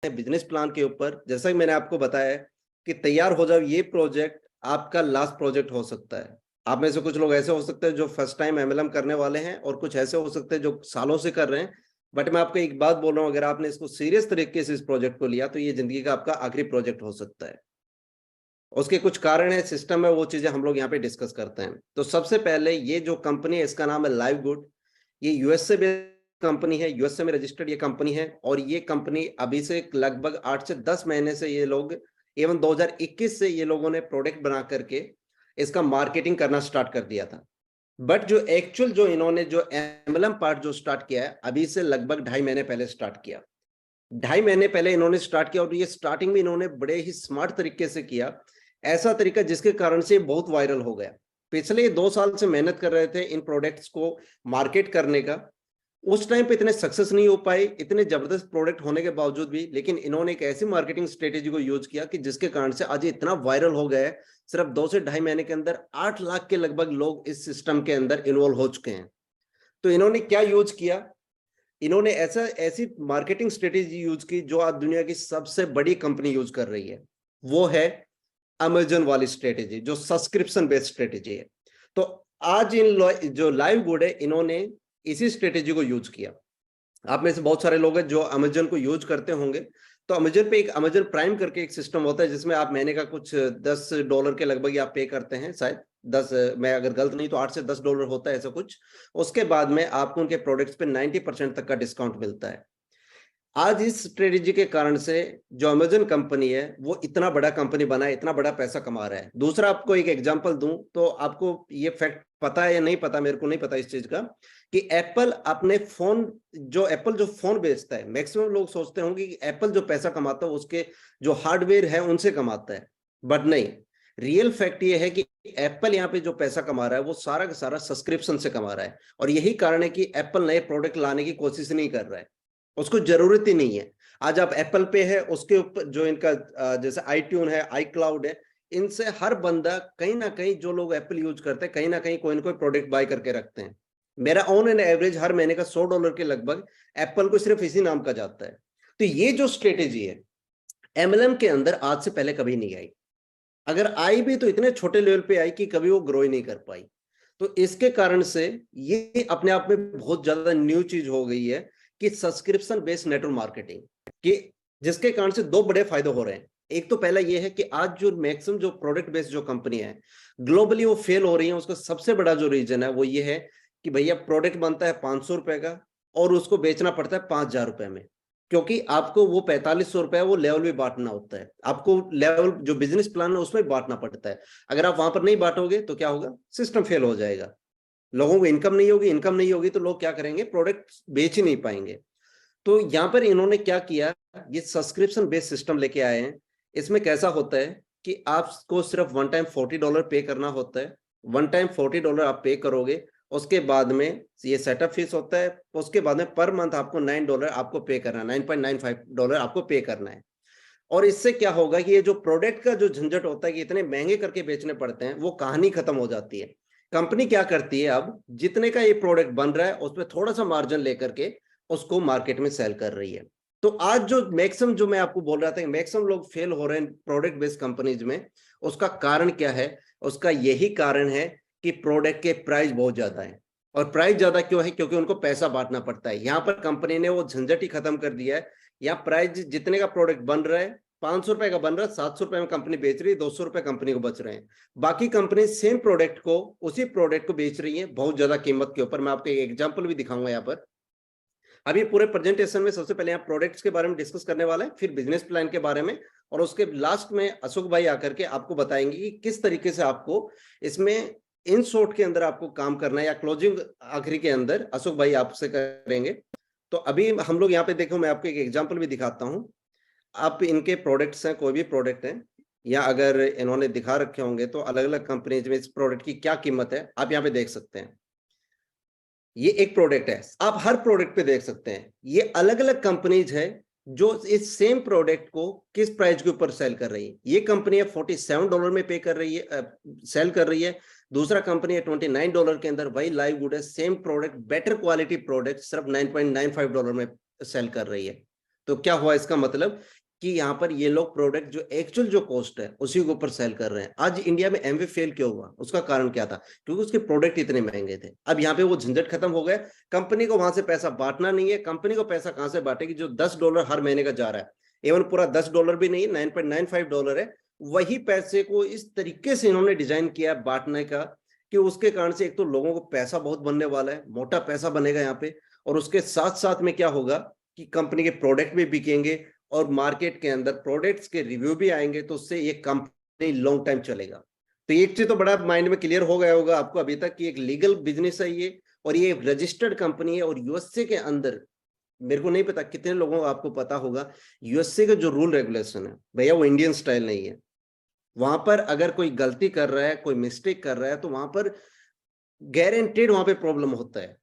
Business plan के ऊपर। जैसा कि मैंने आपको बताया कि तैयार हो जाओ, ये प्रोजेक्ट आपका लास्ट प्रोजेक्ट हो सकता है। आप में से कुछ लोग ऐसे हो सकते हैं जो फर्स्ट टाइम एमएलएम करने वाले हैं, और कुछ ऐसे हो सकते हैं जो सालों से कर रहे हैं। बट मैं आपको एक बात बोल रहा हूँ, अगर आपने इसको सीरियस तरीके से इस प्रोजेक्ट को लिया तो ये जिंदगी का आपका आखिरी प्रोजेक्ट हो सकता है। उसके कुछ कारण है, सिस्टम है, वो चीजें हम लोग यहाँ पे डिस्कस करते हैं। तो सबसे पहले ये जो कंपनी है इसका नाम है लाइव गुड। ये यूएसए बेस्ड कंपनी है, यूएसए में रजिस्टर्ड ये कंपनी है। और ये कंपनी अभी से लगभग 8 से 10 महीने से ये लोग, एवं 2021 से ये लोगों ने प्रोडक्ट बना करके इसका मार्केटिंग करना स्टार्ट कर दिया था। बट जो एक्चुअल जो इन्होंने जो एमएलएम पार्ट जो स्टार्ट किया है अभी से लगभग 2.5 महीने पहले स्टार्ट किया। 2.5 महीने पहले इन्होंने स्टार्ट किया, और ये स्टार्टिंग में इन्होंने बड़े ही स्मार्ट तरीके से किया। ऐसा तरीका जिसके कारण से बहुत वायरल हो गया। पिछले 2 साल से मेहनत कर रहे थे इन प्रोडक्ट्स को मार्केट करने का। उस टाइम पे इतने सक्सेस नहीं हो पाए, इतने जबरदस्त प्रोडक्ट होने के बावजूद भी। लेकिन इन्होंने एक ऐसी मार्केटिंग स्ट्रेटेजी को यूज किया कि जिसके कारण से आज इतना वायरल हो गया है। सिर्फ 2 से 2.5 महीने के अंदर 8 लाख के लगभग लोग इस सिस्टम के अंदर इन्वॉल्व हो चुके हैं। तो इन्होंने क्या यूज किया, इन्होंने ऐसी मार्केटिंग स्ट्रेटेजी यूज की जो आज दुनिया की सबसे बड़ी कंपनी यूज कर रही है। वो है अमेजन वाली स्ट्रेटेजी, जो सब्सक्रिप्शन बेस्ड स्ट्रेटेजी है। तो आज जो लाइव गुड है, इन्होंने इसी स्ट्रेटेजी को यूज किया। आप में से बहुत सारे लोग हैं जो अमेजन को यूज करते होंगे। तो अमेजन पे एक अमेजन प्राइम करके एक सिस्टम होता है, जिसमें आप महीने का कुछ $10 के लगभग आप पे करते हैं शायद। 10, मैं अगर गलत नहीं तो $8 से $10 होता है ऐसा कुछ। उसके बाद में आपको उनके प्रोडक्ट्स पे 90% तक का डिस्काउंट मिलता है। आज इस स्ट्रेटेजी के कारण से जो अमेजन कंपनी है वो इतना बड़ा कंपनी बना है, इतना बड़ा पैसा कमा रहा है। दूसरा आपको एक एग्जांपल दूं तो आपको ये फैक्ट पता है या नहीं पता, मेरे को नहीं पता इस चीज का, कि एप्पल अपने फोन, एप्पल जो फोन बेचता है, मैक्सिमम लोग सोचते होंगे कि एप्पल जो पैसा कमाता है उसके जो हार्डवेयर है उनसे कमाता है। बट नहीं, रियल फैक्ट ये है कि एप्पल यहाँ पे जो पैसा कमा रहा है वो सारा का सारा सब्सक्रिप्शन से कमा रहा है। और यही कारण है कि एप्पल नए प्रोडक्ट लाने की कोशिश नहीं कर रहा है, उसको जरूरत ही नहीं है। आज आप एप्पल पे है, उसके ऊपर जो इनका जैसे iTunes है, iCloud है, इनसे हर बंदा कहीं ना कहीं, जो लोग एप्पल यूज करते हैं कहीं ना कहीं कोई ना कोई प्रोडक्ट बाय करके रखते हैं। मेरा ऑन एन एवरेज हर महीने का $100 के लगभग एप्पल को सिर्फ इसी नाम का जाता है। तो ये जो स्ट्रेटेजी है एमएलएम के अंदर आज से पहले कभी नहीं आई। अगर आई भी तो इतने छोटे लेवल पे आई कि कभी वो ग्रो ही नहीं कर पाई। तो इसके कारण से ये अपने आप में बहुत ज्यादा न्यू चीज हो गई है कि सब्सक्रिप्शन बेस्ड नेटवर्क मार्केटिंग कि जिसके कारण से दो बड़े फायदे हो रहे हैं। एक तो पहला ये है कि आज जो मैक्सिमम जो प्रोडक्ट बेस्ड जो कंपनी है ग्लोबली वो फेल हो रही है, उसका सबसे बड़ा जो रीजन है वो ये है कि भैया प्रोडक्ट बनता है ₹500 का और उसको बेचना पड़ता है ₹5000 में। क्योंकि आपको वो ₹4500 वो लेवल भी बांटना होता है, आपको लेवल जो बिजनेस प्लान है उसमें बांटना पड़ता है। अगर आप वहां पर नहीं बांटोगे तो क्या होगा, सिस्टम फेल हो जाएगा, लोगों को इनकम नहीं होगी, इनकम नहीं होगी तो लोग क्या करेंगे, प्रोडक्ट बेच ही नहीं पाएंगे। तो यहाँ पर इन्होंने क्या किया, ये सब्सक्रिप्शन बेस्ड सिस्टम लेके आए हैं। इसमें कैसा होता है कि आपको सिर्फ वन टाइम $40 पे करना होता है। वन टाइम $40 आप पे करोगे, उसके बाद में ये सेटअप फीस होता है, उसके बाद में पर मंथ आपको $9 आपको पे करना है, $9.95 आपको पे करना है। और इससे क्या होगा कि ये जो प्रोडक्ट का जो झंझट होता है कि इतने महंगे करके बेचने पड़ते हैं, वो कहानी खत्म हो जाती है। कंपनी क्या करती है, अब जितने का ये प्रोडक्ट बन रहा है उस पर थोड़ा सा मार्जिन लेकर के उसको मार्केट में सेल कर रही है। तो आज जो मैक्सिमम, जो मैं आपको बोल रहा था, मैक्सिमम लोग फेल हो रहे हैं प्रोडक्ट बेस्ड कंपनीज में, उसका कारण क्या है, उसका यही कारण है कि प्रोडक्ट के प्राइस बहुत ज्यादा है। और प्राइस ज्यादा क्यों है, क्योंकि उनको पैसा बांटना पड़ता है। यहाँ पर कंपनी ने वो झंझट ही खत्म कर दिया है। यहाँ प्राइस जितने का प्रोडक्ट बन रहा है, ₹500 का बन रहा है, ₹700 में कंपनी बेच रही है, ₹200 कंपनी को बच रहे हैं। बाकी कंपनी सेम प्रोडक्ट को, उसी प्रोडक्ट को बेच रही है बहुत ज्यादा कीमत के ऊपर। मैं आपको एक एग्जांपल भी दिखाऊंगा यहाँ पर। अभी पूरे प्रेजेंटेशन में सबसे पहले यहाँ प्रोडक्ट्स के बारे में डिस्कस करने वाले हैं, फिर बिजनेस प्लान के बारे में, और उसके लास्ट में अशोक भाई आकर के आपको बताएंगे कि किस तरीके से आपको इसमें इन शॉर्ट के अंदर आपको काम करना है, या क्लोजिंग आखिरी के अंदर अशोक भाई आपसे करेंगे। तो अभी हम लोग यहाँ पे देखो, मैं आपको एक एग्जाम्पल भी दिखाता हूँ। आप इनके प्रोडक्ट्स हैं, कोई भी प्रोडक्ट है, या अगर इन्होंने दिखा रखे होंगे तो अलग अलग कंपनीज में इस प्रोडक्ट की क्या कीमत है आप यहाँ पे देख सकते हैं। ये एक प्रोडक्ट है, आप हर प्रोडक्ट पे देख सकते हैं ये अलग अलग कंपनीज है जो इस सेम प्रोडक्ट को किस प्राइस के ऊपर सेल कर रही है। ये कंपनी है $47 में पे कर रही है, सेल कर रही है। दूसरा कंपनी है $29 के अंदर, वही लाइव गुड है, same product, better quality product, सिर्फ $9.95 में सेल कर रही है। तो क्या हुआ इसका मतलब कि यहाँ पर ये लोग प्रोडक्ट जो एक्चुअल जो कॉस्ट है उसी के ऊपर सेल कर रहे हैं। आज इंडिया में एमवे फेल क्यों हुआ, उसका कारण क्या था, क्योंकि उसके प्रोडक्ट इतने महंगे थे। अब यहाँ पे वो झंझट खत्म हो गया, कंपनी को वहां से पैसा बांटना नहीं है। कंपनी को पैसा कहां से बांटेगी, जो $10 हर महीने का जा रहा है, इवन पूरा $10 भी नहीं, $9.95 है, वही पैसे को इस तरीके से इन्होंने डिजाइन किया है बांटने का कि उसके कारण से एक तो लोगों को पैसा बहुत बनने वाला है, मोटा पैसा बनेगा यहाँ पे, और उसके साथ साथ में क्या होगा कि कंपनी के प्रोडक्ट भी बिकेंगे और मार्केट के अंदर प्रोडक्ट्स के रिव्यू भी आएंगे, तो उससे ये कंपनी लॉन्ग टाइम चलेगा। तो एक चीज तो बड़ा माइंड में क्लियर हो गया होगा आपको अभी तक कि एक लीगल बिजनेस है ये, और ये रजिस्टर्ड कंपनी है, और यूएसए के अंदर मेरे को नहीं पता कितने लोगों को आपको पता होगा, यूएसए का जो रूल रेगुलेशन है भैया वो इंडियन स्टाइल नहीं है। वहां पर अगर कोई गलती कर रहा है, कोई मिस्टेक कर रहा है, तो वहां पर गारंटेड वहां पे प्रॉब्लम होता है।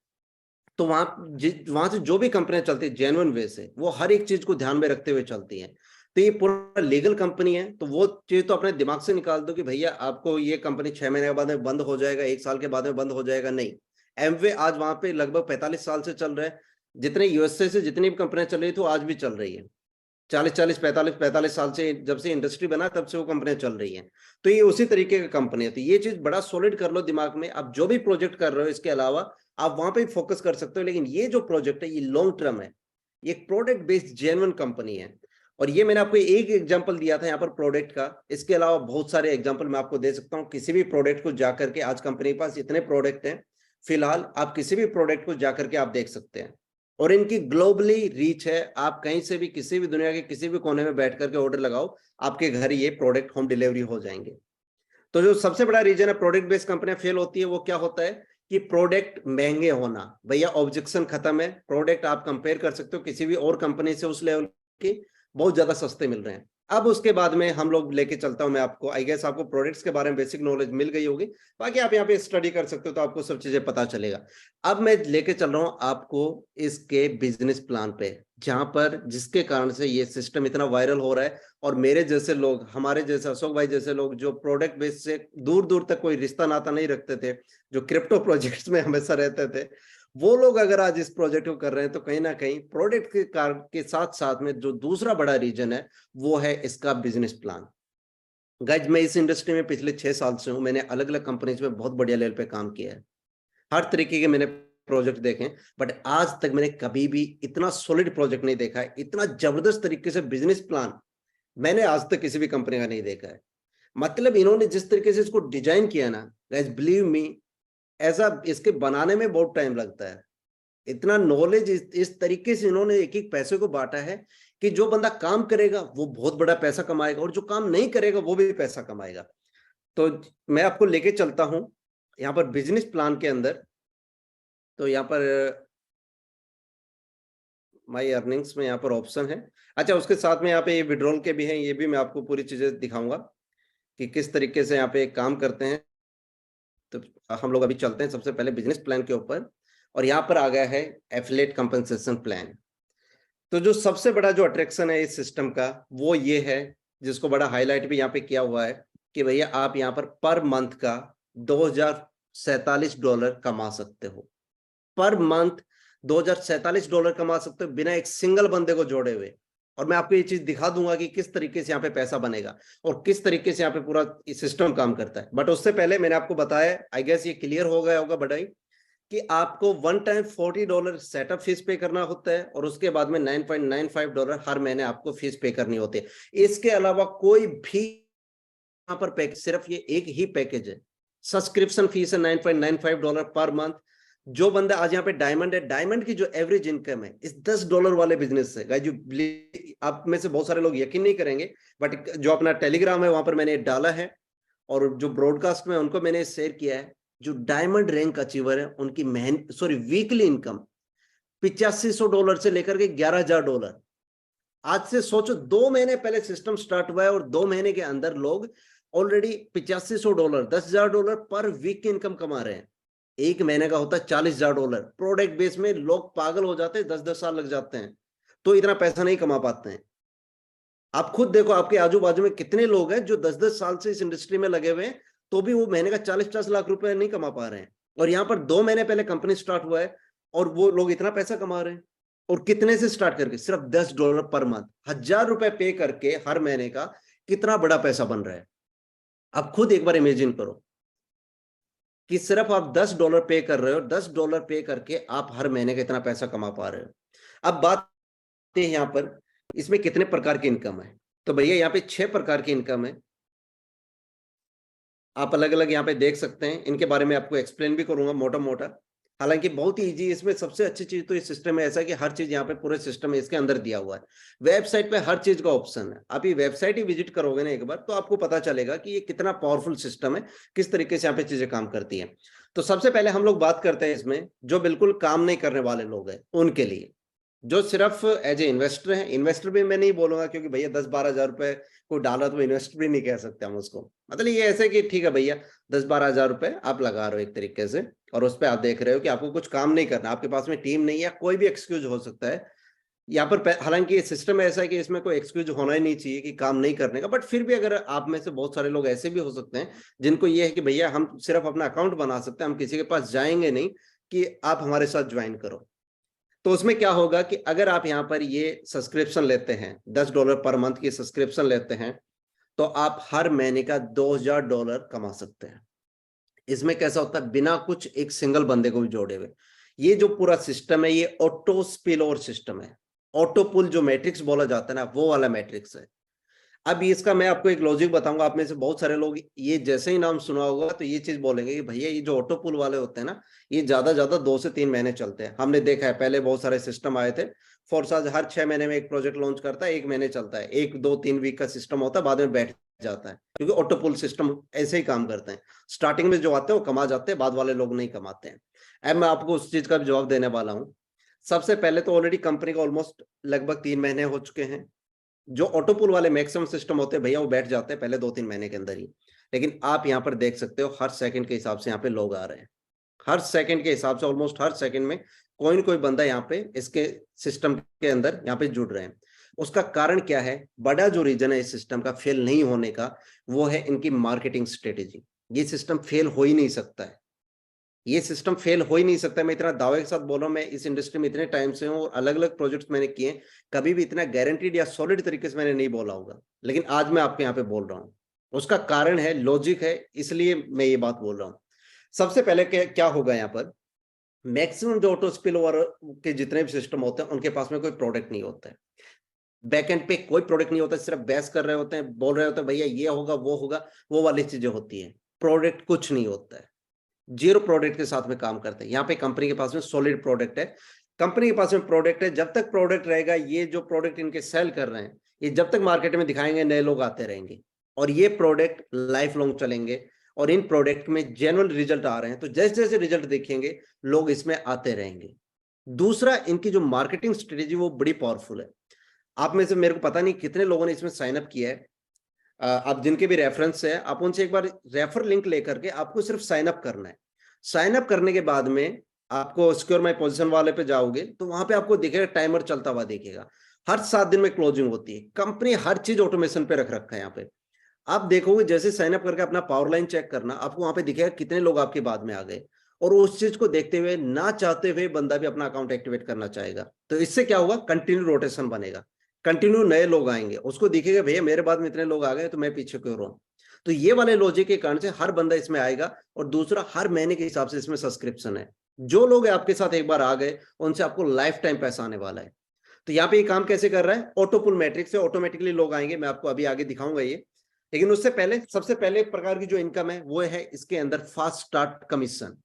तो वहां से जो भी कंपनियां चलती है जेन्युइन वे से, वो हर एक चीज को ध्यान में रखते हुए चलती हैं। तो ये पूरा लीगल कंपनी है, तो वो चीज तो अपने दिमाग से निकाल दो कि भैया आपको ये कंपनी 6 महीने के बाद में बंद हो जाएगा, 1 साल के बाद में बंद हो जाएगा, नहीं। एमवे आज वहां पे लगभग 45 साल से चल रहा है। जितने यूएसए से जितनी भी कंपनियां चल रही थी, आज भी चल रही है। 40-45 साल से जब से इंडस्ट्री बना तब से वो कंपनियां चल रही हैं। तो ये उसी तरीके की कंपनी है। तो ये चीज बड़ा सॉलिड कर लो दिमाग में। आप जो भी प्रोजेक्ट कर रहे हो इसके अलावा आप वहां पे फोकस कर सकते हो, लेकिन ये जो प्रोजेक्ट है ये लॉन्ग टर्म है, ये प्रोडक्ट बेस्ड जेन्युइन कंपनी है। और ये मैंने आपको एक एग्जांपल दिया था यहाँ पर प्रोडक्ट का, इसके अलावा बहुत सारे एग्जांपल मैं आपको दे सकता हूँ। किसी भी प्रोडक्ट को जाकर के, आज कंपनी के पास इतने प्रोडक्ट हैं फिलहाल, आप किसी भी प्रोडक्ट को जाकर के आप देख सकते हैं, और इनकी ग्लोबली रीच है। आप कहीं से भी किसी भी दुनिया के किसी भी कोने में बैठ करके ऑर्डर लगाओ, आपके घर ये प्रोडक्ट होम डिलीवरी हो जाएंगे। तो जो सबसे बड़ा रीजन है प्रोडक्ट बेस्ड कंपनियां फेल होती है, वो क्या होता है कि प्रोडक्ट महंगे होना। भैया ऑब्जेक्शन खत्म है, प्रोडक्ट आप कंपेयर कर सकते हो किसी भी और कंपनी से, उस लेवल के बहुत ज्यादा सस्ते मिल रहे हैं। अब उसके बाद में हम लोग लेके चलता हूं मैं आपको, आई गेस आपको प्रोडक्ट्स के बारे में बेसिक नॉलेज मिल गई होगी, बाकी आप यहाँ पे स्टडी कर सकते हो तो आपको सब चीजें पता चलेगा। अब मैं लेके चल रहा हूं आपको इसके बिजनेस प्लान पे, जहां पर जिसके कारण से ये सिस्टम इतना वायरल हो रहा है, और मेरे जैसे लोग, हमारे जैसे अशोक भाई जैसे लोग जो प्रोडक्ट बेस से दूर दूर तक कोई रिश्ता नाता नहीं रखते थे, जो क्रिप्टो प्रोजेक्ट्स में हमेशा रहते थे, वो लोग अगर आज इस प्रोजेक्ट को कर रहे हैं, तो कहीं ना कहीं प्रोडक्ट के कारण के साथ साथ में जो दूसरा बड़ा रीजन है वो है इसका बिजनेस प्लान। गाइज मैं इस इंडस्ट्री में पिछले 6 साल से हूं, मैंने अलग अलग कंपनीज में बहुत बढ़िया लेवल पे काम किया है, हर तरीके के मैंने प्रोजेक्ट देखे, बट आज तक मैंने कभी भी इतना सॉलिड प्रोजेक्ट नहीं देखा है, इतना जबरदस्त तरीके से बिजनेस प्लान मैंने आज तक किसी भी कंपनी का नहीं देखा है। मतलब इन्होंने जिस तरीके से इसको डिजाइन किया ना गाइज, बिलीव मी, ऐसा इसके बनाने में बहुत टाइम लगता है। इतना नॉलेज इस तरीके से इन्होंने एक एक पैसे को बांटा है कि जो बंदा काम करेगा वो बहुत बड़ा पैसा कमाएगा, और जो काम नहीं करेगा वो भी पैसा कमाएगा। तो मैं आपको लेके चलता हूं यहाँ पर बिजनेस प्लान के अंदर। तो यहाँ पर माई अर्निंग्स में यहाँ पर ऑप्शन है। अच्छा, उसके साथ में यहाँ पे ये विड्रॉल के भी हैं, ये भी मैं आपको पूरी चीजें दिखाऊंगा कि किस तरीके से यहाँ पे काम करते हैं। तो हम लोग अभी चलते हैं सबसे पहले बिजनेस प्लान के ऊपर, और यहाँ पर आ गया है एफिलिएट कंपनसेशन प्लान। तो जो सबसे बड़ा जो अट्रैक्शन है इस सिस्टम का वो ये है, जिसको बड़ा हाईलाइट भी यहाँ पे किया हुआ है, कि भैया आप यहाँ पर मंथ का $2047 कमा सकते हो। पर मंथ $2047 कमा सकते हो बिना एक सिंगल बंदे को जोड़े हुए। और मैं आपको ये चीज दिखा दूंगा कि किस तरीके से यहाँ पे पैसा बनेगा और किस तरीके से यहाँ पे पूरा सिस्टम काम करता है। बट उससे पहले मैंने आपको बताया, आई गेस ये क्लियर हो गया होगा बड़ा ही, कि आपको वन टाइम $40 सेटअप फीस पे करना होता है, और उसके बाद में $9.95 हर महीने आपको फीस पे करनी होती है। इसके अलावा कोई भी यहाँ पर पैकेज, सिर्फ ये एक ही पैकेज है, सब्सक्रिप्शन फीस है $9.95 पर मंथ। जो बंदा आज यहाँ पे डायमंड है, डायमंड की जो एवरेज इनकम है इस $10 वाले बिजनेस से, गाइस, जो आप में से बहुत सारे लोग यकीन नहीं करेंगे, बट जो अपना टेलीग्राम है वहां पर मैंने डाला है, और जो ब्रॉडकास्ट में उनको मैंने शेयर किया है, जो डायमंड रैंक अचीवर है उनकी वीकली इनकम $8500 से लेकर के $11000। आज से सोचो 2 महीने पहले सिस्टम स्टार्ट हुआ है, और 2 महीने के अंदर लोग ऑलरेडी $8500, $10,000 पर वीक की इनकम कमा रहे हैं। एक महीने का होता है $40,000। प्रोडक्ट बेस में लोग पागल हो जाते हैं, 10-10 साल लग जाते हैं, तो इतना पैसा नहीं कमा पाते हैं। आप खुद देखो आपके आजू बाजू में कितने लोग हैं जो 10-10 साल से इस इंडस्ट्री में लगे हुए हैं, तो भी वो महीने का 40-50 लाख रुपए नहीं कमा पा रहे हैं। और यहाँ पर 2 महीने पहले कंपनी स्टार्ट हुआ है और वो लोग इतना पैसा कमा रहे हैं। और कितने से स्टार्ट करके सिर्फ $10 पर मंथ, ₹1000 पे करके हर महीने का कितना बड़ा पैसा बन रहा है। आप खुद एक बार इमेजिन करो कि सिर्फ आप $10 पे कर रहे हो, $10 पे करके आप हर महीने का इतना पैसा कमा पा रहे हो। अब बात है यहाँ पर इसमें कितने प्रकार की इनकम है, तो भैया यहाँ पे 6 प्रकार की इनकम है। आप अलग अलग यहाँ पे देख सकते हैं, इनके बारे में आपको एक्सप्लेन भी करूंगा मोटा मोटा। हालांकि बहुत ही इजी, इसमें सबसे अच्छी चीज तो इस सिस्टम में ऐसा है कि हर चीज यहाँ पे पूरे सिस्टम में इसके अंदर दिया हुआ है। वेबसाइट पे हर चीज का ऑप्शन है। आप ये वेबसाइट ही विजिट करोगे ना एक बार, तो आपको पता चलेगा कि ये कितना पावरफुल सिस्टम है, किस तरीके से यहाँ पे चीजें काम करती हैं। तो सबसे पहले हम लोग बात करते हैं इसमें जो बिल्कुल काम नहीं करने वाले लोग हैं उनके लिए, जो सिर्फ एज ए इन्वेस्टर है। इन्वेस्टर भी मैं नहीं बोलूंगा, क्योंकि भैया 10-12 हजार रुपए को डाला तो इन्वेस्टर भी नहीं कह सकते हम उसको। मतलब ये ऐसे कि ठीक है भैया 10-12 हजार रुपए आप लगा रहे हो एक तरीके से, और उस पर आप देख रहे हो कि आपको कुछ काम नहीं करना, आपके पास में टीम नहीं है, कोई भी एक्सक्यूज हो सकता है यहाँ पर। हालांकि सिस्टम ऐसा है कि इसमें कोई एक्सक्यूज होना ही नहीं चाहिए कि काम नहीं करने का, बट फिर भी अगर आप में से बहुत सारे लोग ऐसे भी हो सकते हैं जिनको ये है कि भैया हम सिर्फ अपना अकाउंट बना सकते हैं, हम किसी के पास जाएंगे नहीं कि आप हमारे साथ ज्वाइन करो। तो उसमें क्या होगा कि अगर आप यहाँ पर ये सब्सक्रिप्शन लेते हैं, $10 पर मंथ की सब्सक्रिप्शन लेते हैं, तो आप हर महीने का $2000 कमा सकते हैं। इसमें कैसा होता है, बिना कुछ एक सिंगल बंदे को भी जोड़े हुए। ये जो पूरा सिस्टम है ये ऑटो स्पिल ओवर सिस्टम है। ऑटो पुल जो मैट्रिक्स बोला जाता है ना, वो वाला मैट्रिक्स है। अब इसका मैं आपको एक लॉजिक बताऊंगा। आप में से बहुत सारे लोग ये जैसे ही नाम सुना होगा तो ये चीज बोलेंगे कि भैया ये जो ऑटो पुल वाले होते हैं ना, ये ज्यादा 2 से 3 महीने चलते हैं। हमने देखा है पहले बहुत सारे सिस्टम आए थे, फोर्साज हर 6 महीने में एक प्रोजेक्ट लॉन्च करता है, 1 महीने चलता है, 1-2-3 वीक का सिस्टम होता है, बाद में बैठ जाता है, क्योंकि ऑटो पुल सिस्टम ऐसे ही काम करते हैं। स्टार्टिंग में जो आते हैं वो कमा जाते हैं, बाद वाले लोग नहीं कमाते हैं। अब मैं आपको उस चीज का भी जवाब देने वाला हूँ। सबसे पहले तो ऑलरेडी कंपनी का ऑलमोस्ट लगभग 3 महीने हो चुके हैं। जो ऑटोपुल वाले मैक्सिमम सिस्टम होते हैं भैया वो बैठ जाते हैं पहले 2-3 महीने के अंदर ही। लेकिन आप यहाँ पर देख सकते हो हर सेकंड के हिसाब से यहाँ पे लोग आ रहे हैं। हर सेकंड के हिसाब से, ऑलमोस्ट हर सेकंड में कोई न कोई बंदा यहाँ पे इसके सिस्टम के अंदर यहाँ पे जुड़ रहे हैं। उसका कारण क्या है, बड़ा जो रीजन है इस सिस्टम का फेल नहीं होने का, वो है इनकी मार्केटिंग स्ट्रेटेजी। ये सिस्टम फेल हो ही नहीं सकता है, ये सिस्टम फेल हो ही नहीं सकता। मैं इतना दावे के साथ बोल रहा हूँ, मैं इस इंडस्ट्री में इतने टाइम से हूँ और अलग अलग प्रोजेक्ट्स मैंने किए, कभी भी इतना गारंटीड या सॉलिड तरीके से मैंने नहीं बोला होगा, लेकिन आज मैं आपके यहाँ पे बोल रहा हूँ। उसका कारण है, लॉजिक है, इसलिए मैं ये बात बोल रहा हूँ। सबसे पहले क्या होगा यहाँ पर, मैक्सिमम जो ऑटो स्पिल ओवर के जितने भी सिस्टम होते हैं उनके पास में कोई प्रोडक्ट नहीं होता है, बैकएंड पे कोई प्रोडक्ट नहीं होता, सिर्फ बहस कर रहे होते हैं, बोल रहे होते हैं भैया ये होगा वो होगा, वो वाली चीजें होती है। प्रोडक्ट कुछ नहीं होता है, जीरो प्रोडक्ट के साथ में काम करते हैं। यहाँ पे कंपनी के पास में सॉलिड प्रोडक्ट है, कंपनी के पास में प्रोडक्ट है। जब तक प्रोडक्ट रहेगा, ये जो प्रोडक्ट इनके सेल कर रहे हैं, ये जब तक मार्केट में दिखाएंगे नए लोग आते रहेंगे, और ये प्रोडक्ट लाइफ लॉन्ग चलेंगे। और इन प्रोडक्ट में जेन्युइन रिजल्ट आ रहे हैं, तो जैसे जैसे रिजल्ट देखेंगे लोग इसमें आते रहेंगे। दूसरा, इनकी जो मार्केटिंग स्ट्रेटेजी वो बड़ी पावरफुल है। आप में से मेरे को पता नहीं कितने लोगों ने इसमें साइन अप किया है। आप जिनके भी रेफरेंस है, आप उनसे एक बार रेफर लिंक लेकर के आपको सिर्फ साइन अप करना है। साइन अप करने के बाद में आपको सिक्योर माई पोजीशन वाले पे जाओगे तो वहां पे आपको दिखेगा टाइमर चलता हुआ दिखेगा। हर 7 दिन में क्लोजिंग होती है। कंपनी हर चीज ऑटोमेशन पे रख रखा है। यहाँ पे आप देखोगे, जैसे साइन अप करके अपना पावर लाइन चेक करना, आपको वहां पे दिखेगा कितने लोग आपके बाद में आ गए, और उस चीज को देखते हुए ना चाहते हुए बंदा भी अपना अकाउंट एक्टिवेट करना चाहेगा। तो इससे क्या होगा, कंटिन्यू रोटेशन बनेगा, कंटिन्यू नए लोग आएंगे, उसको दिखेगा भैया मेरे बाद में इतने लोग आ गए तो मैं पीछे क्यों रहूं। तो ये वाले लॉजिक के कारण से हर बंदा इसमें आएगा। और दूसरा, हर महीने के हिसाब से इसमें सब्सक्रिप्शन है। जो लोग आपके साथ एक बार आ गए उनसे आपको लाइफ टाइम पैसा आने वाला है। तो यहाँ पे ये काम कैसे कर रहा है, ऑटोपुल मैट्रिक्स से ऑटोमेटिकली लोग आएंगे। मैं आपको अभी आगे दिखाऊंगा ये, लेकिन उससे पहले सबसे पहले प्रकार की जो इनकम है वो है इसके अंदर fast start commission.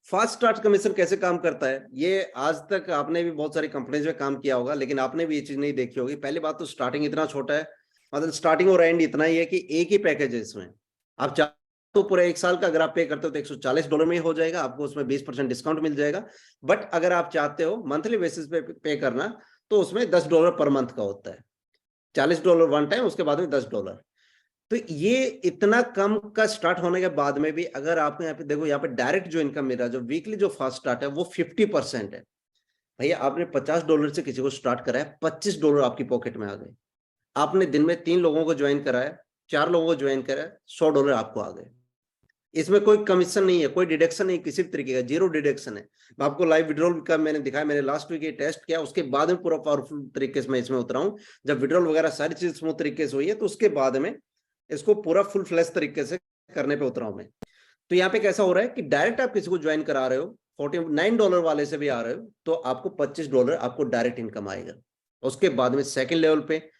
Fast start commission कैसे काम करता है, ये आज तक आपने भी बहुत सारी कंपनीज में काम किया होगा, लेकिन आपने भी ये चीज नहीं देखी होगी। पहली बात तो स्टार्टिंग इतना छोटा है, मतलब स्टार्टिंग और एंड इतना ही है कि एक ही पैकेज है इसमें। आप चाहे तो पूरा 1 साल का अगर आप पे करते हो तो $140 में ही हो जाएगा, आपको उसमें 20% डिस्काउंट मिल जाएगा। बट अगर आप चाहते हो मंथली बेसिस पे करना, तो उसमें $10 पर मंथ का होता है। $40 वन टाइम, उसके बाद में $10। तो ये इतना कम का स्टार्ट होने के बाद में भी अगर आपको यहाँ पे देखो, यहाँ पे डायरेक्ट जो इनकम मेरा जो वीकली जो फास्ट स्टार्ट है वो 50% है। भैया आपने $50 से किसी को स्टार्ट कराया, $25 आपकी पॉकेट में आ गए। आपने दिन में 3 लोगों को ज्वाइन कराया, 4 लोगों को ज्वाइन कराया, $100 आपको आ गए। इसमें कोई कमीशन नहीं है, कोई डिडक्शन नहीं, किसी भी तरीके का जीरो डिडक्शन है। मैं आपको लाइव विड्रॉल का मैंने दिखाया, मैंने लास्ट वीक ये टेस्ट किया, उसके बाद में पूरा पावरफुल तरीके से मैं इसमें उतरा हूँ। जब विड्रॉल वगैरह सारी चीज स्मूथ तरीके से हुई है, तो उसके बाद में इसको पूरा फुल फ्लैश तरीके से करने पे उतरा हूं मैं। तो यहाँ पे कैसा हो रहा है कि डायरेक्ट आप किसी को ज्वाइन करा रहे हो, $49 वाले से भी आ रहे हो, तो आपको $25 आपको डायरेक्ट इनकम आएगा। उसके बाद में सेकंड लेवल पे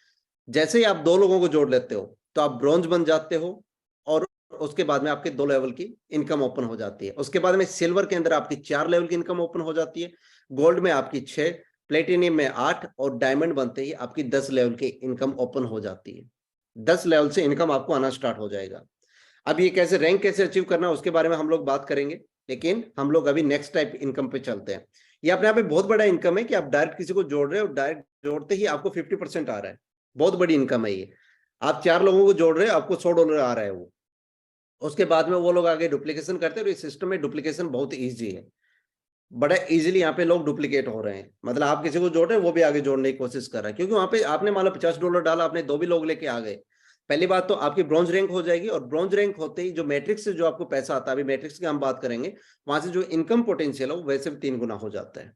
जैसे ही आप 2 लोगों को जोड़ लेते हो, तो आप ब्रॉन्ज बन जाते हो, और उसके बाद में आपके 2 लेवल की इनकम ओपन हो जाती है। उसके बाद में सिल्वर के अंदर आपकी 4 लेवल की इनकम ओपन हो जाती है, गोल्ड में आपकी 6, प्लेटिनियम में 8, और डायमंड बनते ही आपकी 10 लेवल की इनकम ओपन हो जाती है। 10 लेवल से इनकम आपको आना स्टार्ट हो जाएगा। अब ये कैसे रैंक कैसे अचीव करना है उसके बारे में हम लोग बात करेंगे, लेकिन हम लोग अभी नेक्स्ट टाइप इनकम पे चलते हैं। ये अपने आप में बहुत बड़ा इनकम है कि आप डायरेक्ट किसी को जोड़ रहे हो, डायरेक्ट जोड़ते ही आपको 50% आ रहा है। बहुत बड़ी इनकम है ये। आप 4 लोगों को जोड़ रहे हो, आपको $100 आ रहा है वो। उसके बाद में वो लोग आगे डुप्लीकेशन करते हैं, और इस सिस्टम में डुप्लीकेशन बहुत ईजी है, बड़ा इजीली यहाँ पे लोग डुप्लीकेट हो रहे हैं। मतलब आप किसी को जोड़ रहे हैं, वो भी आगे जोड़ने की कोशिश कर रहा है, क्योंकि वहां पे आपने मान लो $50 डाला, आपने 2 भी लोग लेके आ गए। पहली बात तो आपकी ब्रॉन्ज रैंक हो जाएगी, और ब्रॉन्ज रैंक होते ही जो मैट्रिक्स से जो आपको पैसा आता है, अभी मैट्रिक्स की हम बात करेंगे, वहां से जो इनकम पोटेंशियल है वो वैसे भी 3 गुना हो जाता है।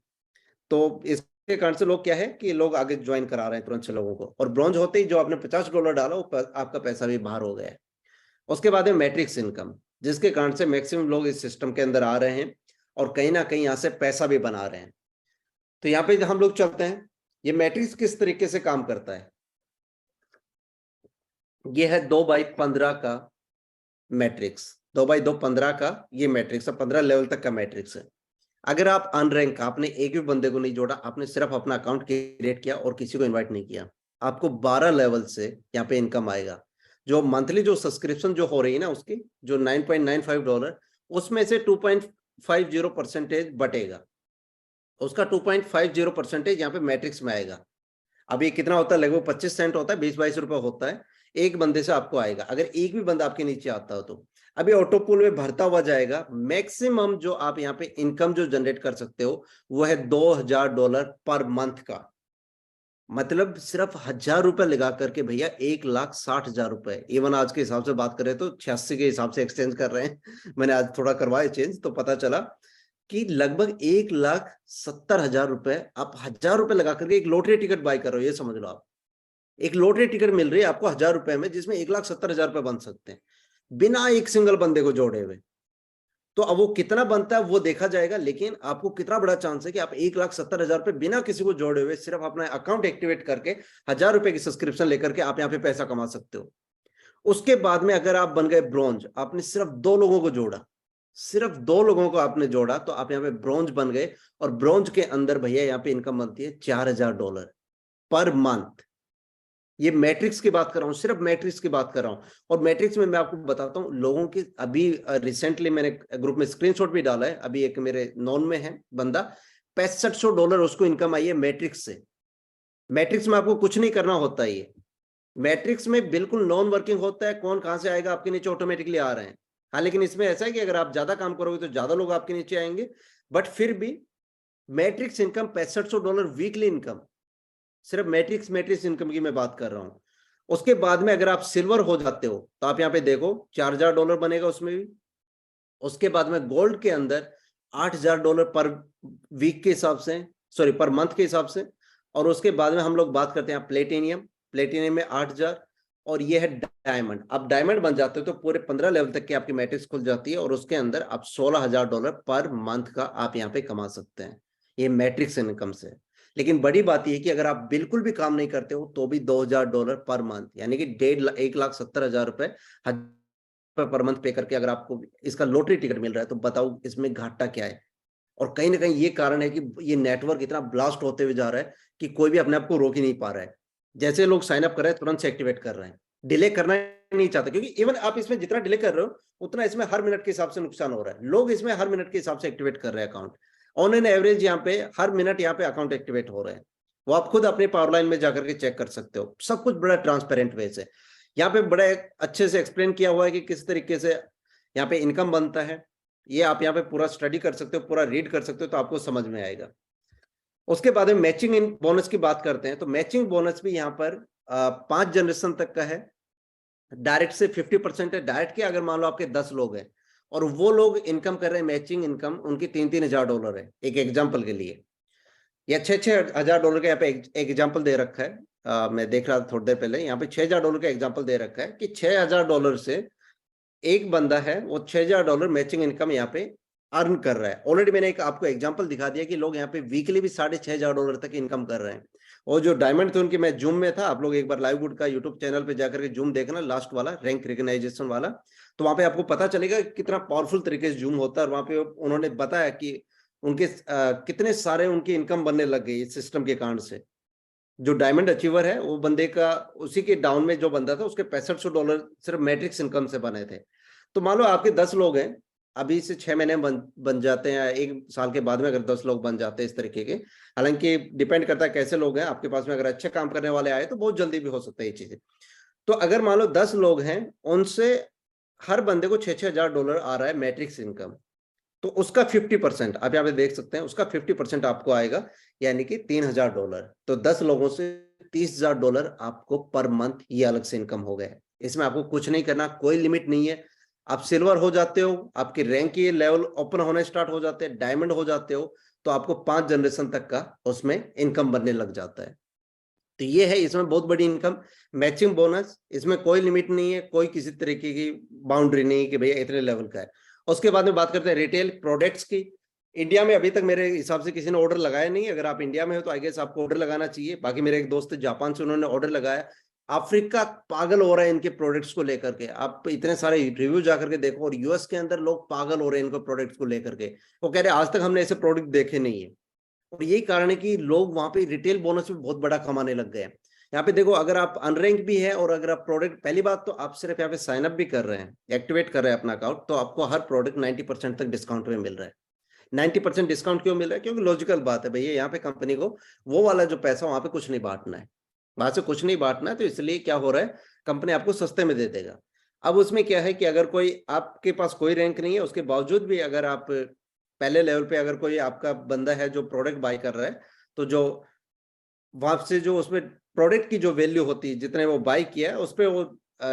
तो इसके कारण से लोग क्या है कि लोग आगे ज्वाइन करा रहे हैं तुरंत से लोगों को, और ब्रॉन्ज होते ही जो आपने $50 डाला, वो आपका पैसा भी बाहर हो गया है। उसके बाद है मैट्रिक्स इनकम, जिसके कारण से मैक्सिमम लोग इस सिस्टम के अंदर आ रहे हैं, और कहीं ना कहीं यहाँ से पैसा भी बना रहे हैं। तो यहाँ पे हम लोग चलते हैं, ये मैट्रिक्स किस तरीके से काम करता है। ये है 2x15 का मैट्रिक्स, 2x2 15 का ये मैट्रिक्स है, 15 लेवल तक का मैट्रिक्स है। अगर आप अनरैंक, आपने एक भी बंदे को नहीं जोड़ा, आपने सिर्फ अपना अकाउंट क्रिएट किया और किसी को इन्वाइट नहीं किया, आपको 12 लेवल से यहाँ पे इनकम आएगा। जो मंथली जो सब्सक्रिप्शन जो हो रही है ना, उसकी जो $9.95, उसमें से 2.50% बटेगा, उसका 2.50% यहाँ पे मैट्रिक्स में आएगा। अब ये कितना होता है, लगभग 25 सेंट होता है, 20-22 रुपए होता है, एक बंदे से आपको आएगा, अगर एक भी बंदा आपके नीचे आता हो तो। अभी ऑटो पूल में भरता हुआ जाएगा। मैक्सिमम जो आप यहाँ पे इनकम जो जनरेट कर सकते हो वो है $2000 पर मंथ का। मतलब सिर्फ $1000 लगा करके भैया 1,60,000 इवन आज के हिसाब से बात करें तो 86 के हिसाब से एक्सचेंज कर रहे हैं। मैंने आज थोड़ा करवाया चेंज, तो पता चला कि लगभग 1,70,000 आप $1000 लगा करके एक लॉटरी टिकट बाय कर रहे हो। ये समझ लो, आप एक लॉटरी टिकट मिल रही है आपको $1000 में, जिसमें 1,70,000 बन सकते हैं बिना एक सिंगल बंदे को जोड़े हुए। तो अब वो कितना बनता है वो देखा जाएगा, लेकिन आपको कितना बड़ा चांस है कि आप 1,70,000 बिना किसी को जोड़े हुए सिर्फ अपना अकाउंट एक्टिवेट करके $1000 की सब्सक्रिप्शन लेकर के आप यहाँ पे पैसा कमा सकते हो। उसके बाद में अगर आप बन गए ब्रॉन्ज, आपने सिर्फ 2 लोगों को जोड़ा, सिर्फ 2 लोगों को आपने जोड़ा, तो आप यहाँ पे ब्रॉन्ज बन गए, और ब्रॉन्ज के अंदर भैया यहाँ पे इनकम बनती है $4000 पर मंथ। ये मैट्रिक्स की बात कर रहा हूँ, सिर्फ मैट्रिक्स की बात कर रहा हूँ। और मैट्रिक्स में मैं आपको बताता हूँ लोगों की, अभी रिसेंटली मैंने ग्रुप में स्क्रीनशॉट भी डाला है, अभी एक मेरे नॉन में है बंदा, $6500 उसको इनकम आई है मैट्रिक्स से। मैट्रिक्स में आपको कुछ नहीं करना होता है, ये मैट्रिक्स में बिल्कुल नॉन वर्किंग होता है, कौन कहां से आएगा आपके नीचे ऑटोमेटिकली आ रहे हैं। हाँ, लेकिन इसमें ऐसा है कि अगर आप ज्यादा काम करोगे तो ज्यादा लोग आपके नीचे आएंगे, बट फिर भी मैट्रिक्स इनकम $6500 वीकली इनकम, सिर्फ मैट्रिक्स इनकम की मैं बात कर रहा हूं। उसके बाद में अगर आप सिल्वर हो जाते हो तो आप यहाँ पे देखो $4000 बनेगा उसमें भी। उसके बाद में गोल्ड के अंदर $8000 पर वीक के हिसाब से, सॉरी पर मंथ के हिसाब से। और उसके बाद में हम लोग बात करते हैं प्लेटिनियम में 8000, और ये है डायमंड। अब डायमंड बन जाते हो तो पूरे 15 लेवल तक की आपकी मैट्रिक्स खुल जाती है, और उसके अंदर आप $16000 पर मंथ का आप यहाँ पे कमा सकते हैं, ये मैट्रिक्स इनकम से। लेकिन बड़ी बात यह कि अगर आप बिल्कुल भी काम नहीं करते हो तो भी $2000 पर मंथ, यानी कि 1,70,000 पर मंथ पे करके अगर आपको इसका लॉटरी टिकट मिल रहा है, तो बताओ इसमें घाटा क्या है। और कहीं ना कहीं ये कारण है कि ये नेटवर्क इतना ब्लास्ट होते हुए जा रहा है कि कोई भी अपने आप को रोक ही नहीं पा रहा है। जैसे लोग साइन अप कर रहे हैं तुरंत से एक्टिवेट कर रहे हैं, डिले करना नहीं चाहते, क्योंकि इवन आप इसमें जितना डिले कर रहे हो उतना इसमें हर मिनट के हिसाब से नुकसान हो रहा है। लोग इसमें हर मिनट के हिसाब से एक्टिवेट कर रहे हैं अकाउंट, ऑन एन एवरेज यहाँ पे हर मिनट यहाँ पे अकाउंट एक्टिवेट हो रहे हैं। वो आप खुद अपने पावर लाइन में जाकर के चेक कर सकते हो, सब कुछ बड़ा ट्रांसपेरेंट वे से यहाँ पे बड़ा अच्छे से एक्सप्लेन किया हुआ है कि किस तरीके से यहाँ पे इनकम बनता है। ये आप यहाँ पे पूरा स्टडी कर सकते हो, पूरा रीड कर सकते हो, तो आपको समझ में आएगा। उसके बाद में मैचिंग इन बोनस की बात करते हैं, तो मैचिंग बोनस भी यहाँ पर 5 जनरेशन तक का है। डायरेक्ट से 50% है। डायरेक्ट के अगर मान लो आपके 10 लोग हैं और वो लोग इनकम कर रहे हैं, मैचिंग इनकम उनकी $3,000 है एक एग्जाम्पल के लिए, या $6,000 का यहाँ पे एग्जाम्पल दे रखा है। मैं देख रहा था थोड़ी देर पहले, यहाँ पे $6,000 का एग्जाम्पल दे रखा है कि $6,000 से एक बंदा है वो $6,000 मैचिंग इनकम यहाँ पे अर्न कर रहा है। ऑलरेडी मैंने एक आपको एग्जांपल दिखा दिया कि लोग यहाँ पे वीकली भी $6,500 तक इनकम कर रहे हैं। और जो डायमंड थे उनकी, मैं जूम में था, आप लोग एक बार लाइव गुड का यूट्यूब चैनल पे जाकर के जूम देखना, लास्ट वाला रैंक रिकग्नाइजेशन वाला, तो वहां पे आपको पता चलेगा कितना पावरफुल तरीके से जूम होता है। और वहां पे उन्होंने बताया कि उनके कितने सारे उनकी इनकम बनने लग गई इस सिस्टम के कारण से। जो डायमंड अचीवर है वो बंदे का, उसी के डाउन में जो बंदा था उसके $6500 सिर्फ मैट्रिक्स इनकम से बने थे। तो मान लो आपके 10 लोग हैं, अभी से 6 महीने बन जाते हैं, 1 साल के बाद में अगर 10 लोग बन जाते हैं इस तरीके के, हालांकि डिपेंड करता है कैसे लोग हैं आपके पास में। अगर अच्छे काम करने वाले आए तो बहुत जल्दी भी हो सकता है ये चीजें। तो अगर मान लो 10 लोग हैं, उनसे हर बंदे को $6,000 आ रहा है मैट्रिक्स इनकम, तो उसका 50% आप यहाँ पे देख सकते हैं, उसका 50% आपको आएगा, यानी कि $3,000। तो 10 लोगों से $30,000 आपको पर मंथ ये अलग से इनकम हो गया है। इसमें आपको कुछ नहीं करना, कोई लिमिट नहीं है। आप सिल्वर हो जाते हो, आपके रैंक के लेवल ओपन होने स्टार्ट हो जाते हैं, डायमंड हो जाते हो, तो आपको 5 जनरेशन तक का उसमें इनकम बनने लग जाता है। तो ये है इसमें बहुत बड़ी इनकम। मैचिंग बोनस, इसमें कोई लिमिट नहीं है, कोई किसी तरीके की बाउंड्री नहीं है कि भैया इतने लेवल का है। उसके बाद में बात करते हैं रिटेल प्रोडक्ट्स की। इंडिया में अभी तक मेरे हिसाब से किसी ने ऑर्डर लगाया नहीं। अगर आप इंडिया में हो तो आई गेस आपको ऑर्डर लगाना चाहिए। बाकी मेरे एक दोस्त जापान से, उन्होंने ऑर्डर लगाया। अफ्रीका पागल हो रहा है इनके प्रोडक्ट्स को लेकर के, आप इतने सारे रिव्यू जाकर के देखो। और यूएस के अंदर लोग पागल हो रहे हैं इनको प्रोडक्ट्स को लेकर के, वो कह रहे हैं आज तक हमने ऐसे प्रोडक्ट देखे नहीं है। और यही कारण है कि लोग वहां पे रिटेल बोनस में बहुत बड़ा कमाने लग गए हैं। यहाँ पे देखो, अगर आप अनरैंक भी है और अगर आप प्रोडक्ट, पहली बात तो आप सिर्फ यहाँ पे साइन अप भी कर रहे हैं, एक्टिवेट कर रहे हैं अपना अकाउंट, तो आपको हर प्रोडक्ट 90% तक डिस्काउंट में मिल रहा है। 90% डिस्काउंट क्यों मिल रहा है? क्योंकि लॉजिकल बात है भैया, यहाँ पे कंपनी को वो वाला जो पैसा वहां पे कुछ नहीं बांटना है, वहां से कुछ नहीं बांटना है, तो इसलिए क्या हो रहा है, कंपनी आपको सस्ते में दे देगा। अब उसमें क्या है कि अगर कोई आपके पास कोई रैंक नहीं है, उसके बावजूद भी अगर आप पहले लेवल पे अगर कोई आपका बंदा है जो प्रोडक्ट बाय कर रहा है, तो जो वहां से जो उसमें प्रोडक्ट की जो वैल्यू होती है, जितने वो बाय किया है उस पर वो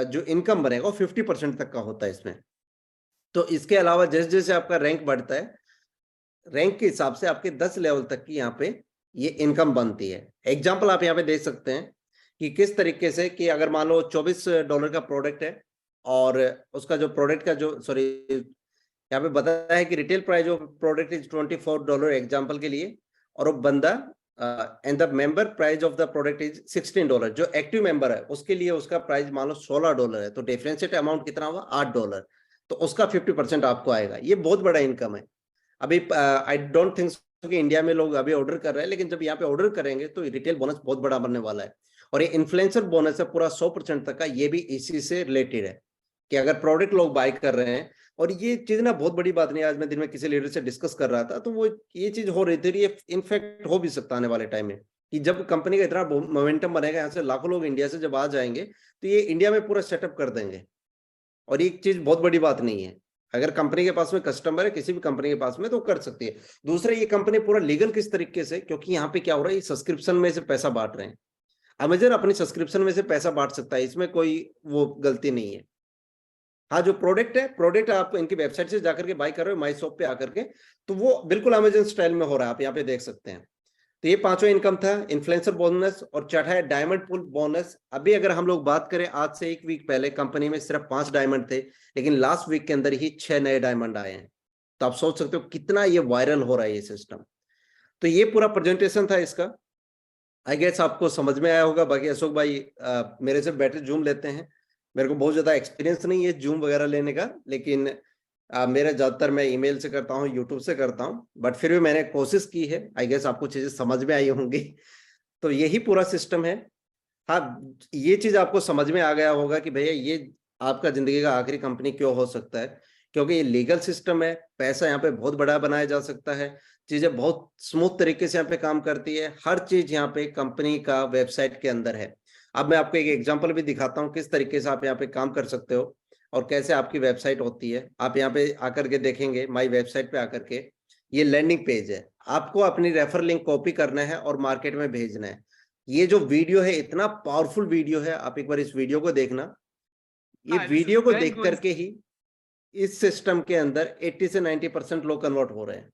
जो इनकम बनेगा वो 50% तक का होता है इसमें। तो इसके अलावा जैसे जैसे आपका रैंक बढ़ता है, रैंक के हिसाब से आपके 10 लेवल तक की यहाँ पे ये इनकम बनती है। एग्जाम्पल आप यहाँ पे देख सकते हैं कि किस तरीके से, कि अगर मान लो $24 का प्रोडक्ट है, और उसका जो प्रोडक्ट का जो, सॉरी, यहाँ पे बताया है कि retail price of product is $24 example के लिए, और वो बंदा and the member price of the product is $16। जो एक्टिव मेंबर है उसके लिए उसका प्राइस मान लो $16 है, तो डिफरेंशिएट अमाउंट कितना हुआ? $8। तो उसका 50% आपको आएगा। ये बहुत बड़ा इनकम है। अभी आई डोंट थिंक कि इंडिया में लोग अभी ऑर्डर कर रहे हैं, लेकिन जब यहाँ पे ऑर्डर करेंगे तो रिटेल बोनस बहुत बड़ा बनने वाला है। और ये इन्फ्लुएंसर बोनस है पूरा 100% तक का, ये भी इसी से रिलेटेड है कि अगर प्रोडक्ट लोग बाय कर रहे हैं। और ये चीज ना बहुत बड़ी बात नहीं है, आज मैं दिन में किसी लीडर से डिस्कस कर रहा था, तो वो ये चीज हो रही थी, ये इनफैक्ट हो भी सकता आने वाले टाइम में, कि जब कंपनी का इतना मोमेंटम बनेगा, यहाँ से लाखों लोग इंडिया से जब आ जाएंगे, तो ये इंडिया में पूरा सेटअप कर देंगे। और ये चीज बहुत बड़ी बात नहीं है, अगर कंपनी के पास में कस्टमर है किसी भी कंपनी के पास में, तो कर सकती है। दूसरा, ये कंपनी पूरा लीगल किस तरीके से, क्योंकि यहाँ पे क्या हो रहा है, ये सब्सक्रिप्शन में से पैसा बांट रहे हैं। अमेजन अपनी सब्सक्रिप्शन में से पैसा बांट सकता है, इसमें कोई वो गलती नहीं है। हाँ, जो प्रोडक्ट है, प्रोडक्ट आप इनकी वेबसाइट से जाकर के बाय कर रहे हो, माई शॉप पे आकर के, तो वो बिल्कुल अमेजन स्टाइल में हो रहा है, आप यहाँ पे देख सकते हैं। तो ये पांचों इनकम था, इन्फ्लुएंसर बोनस, और चौथा है डायमंड पुल बोनस। अभी अगर हम लोग बात करें, आज से 1 वीक पहले कंपनी में सिर्फ 5 डायमंड थे, लेकिन लास्ट वीक के अंदर ही 6 नए डायमंड आए हैं। तो आप सोच सकते हो कितना ये वायरल हो रहा है ये सिस्टम। तो ये पूरा प्रेजेंटेशन था इसका, आई गेस आपको समझ में आया होगा। बाकी अशोक भाई मेरे से बेटर जूम लेते हैं, मेरे को बहुत ज्यादा एक्सपीरियंस नहीं है जूम वगैरह लेने का, लेकिन मेरा ज्यादातर मैं ईमेल से करता हूँ, यूट्यूब से करता हूँ, बट फिर भी मैंने कोशिश की है। आई गेस आपको चीजें समझ में आई होंगी। तो यही पूरा सिस्टम है। हाँ, ये चीज आपको समझ में आ गया होगा कि भैया ये आपका जिंदगी का आखिरी कंपनी क्यों हो सकता है, क्योंकि ये लीगल सिस्टम है, पैसा यहाँ पे बहुत बड़ा बनाया जा सकता है, चीजें बहुत स्मूथ तरीके से यहाँ पे काम करती है, हर चीज यहाँ पे कंपनी का वेबसाइट के अंदर है। अब मैं आपको एक एग्जांपल भी दिखाता हूँ किस तरीके से आप यहाँ पे काम कर सकते हो और कैसे आपकी वेबसाइट होती है। आप यहाँ पे आकर के देखेंगे, माई वेबसाइट पे आकर के, ये लैंडिंग पेज है। आपको अपनी रेफर लिंक कॉपी करना है और मार्केट में भेजना है। ये जो वीडियो है, इतना पावरफुल वीडियो है, आप एक बार इस वीडियो को देखना। ये वीडियो को देख करके ही इस सिस्टम के अंदर 80 से 90% लोग कन्वर्ट हो रहे हैं।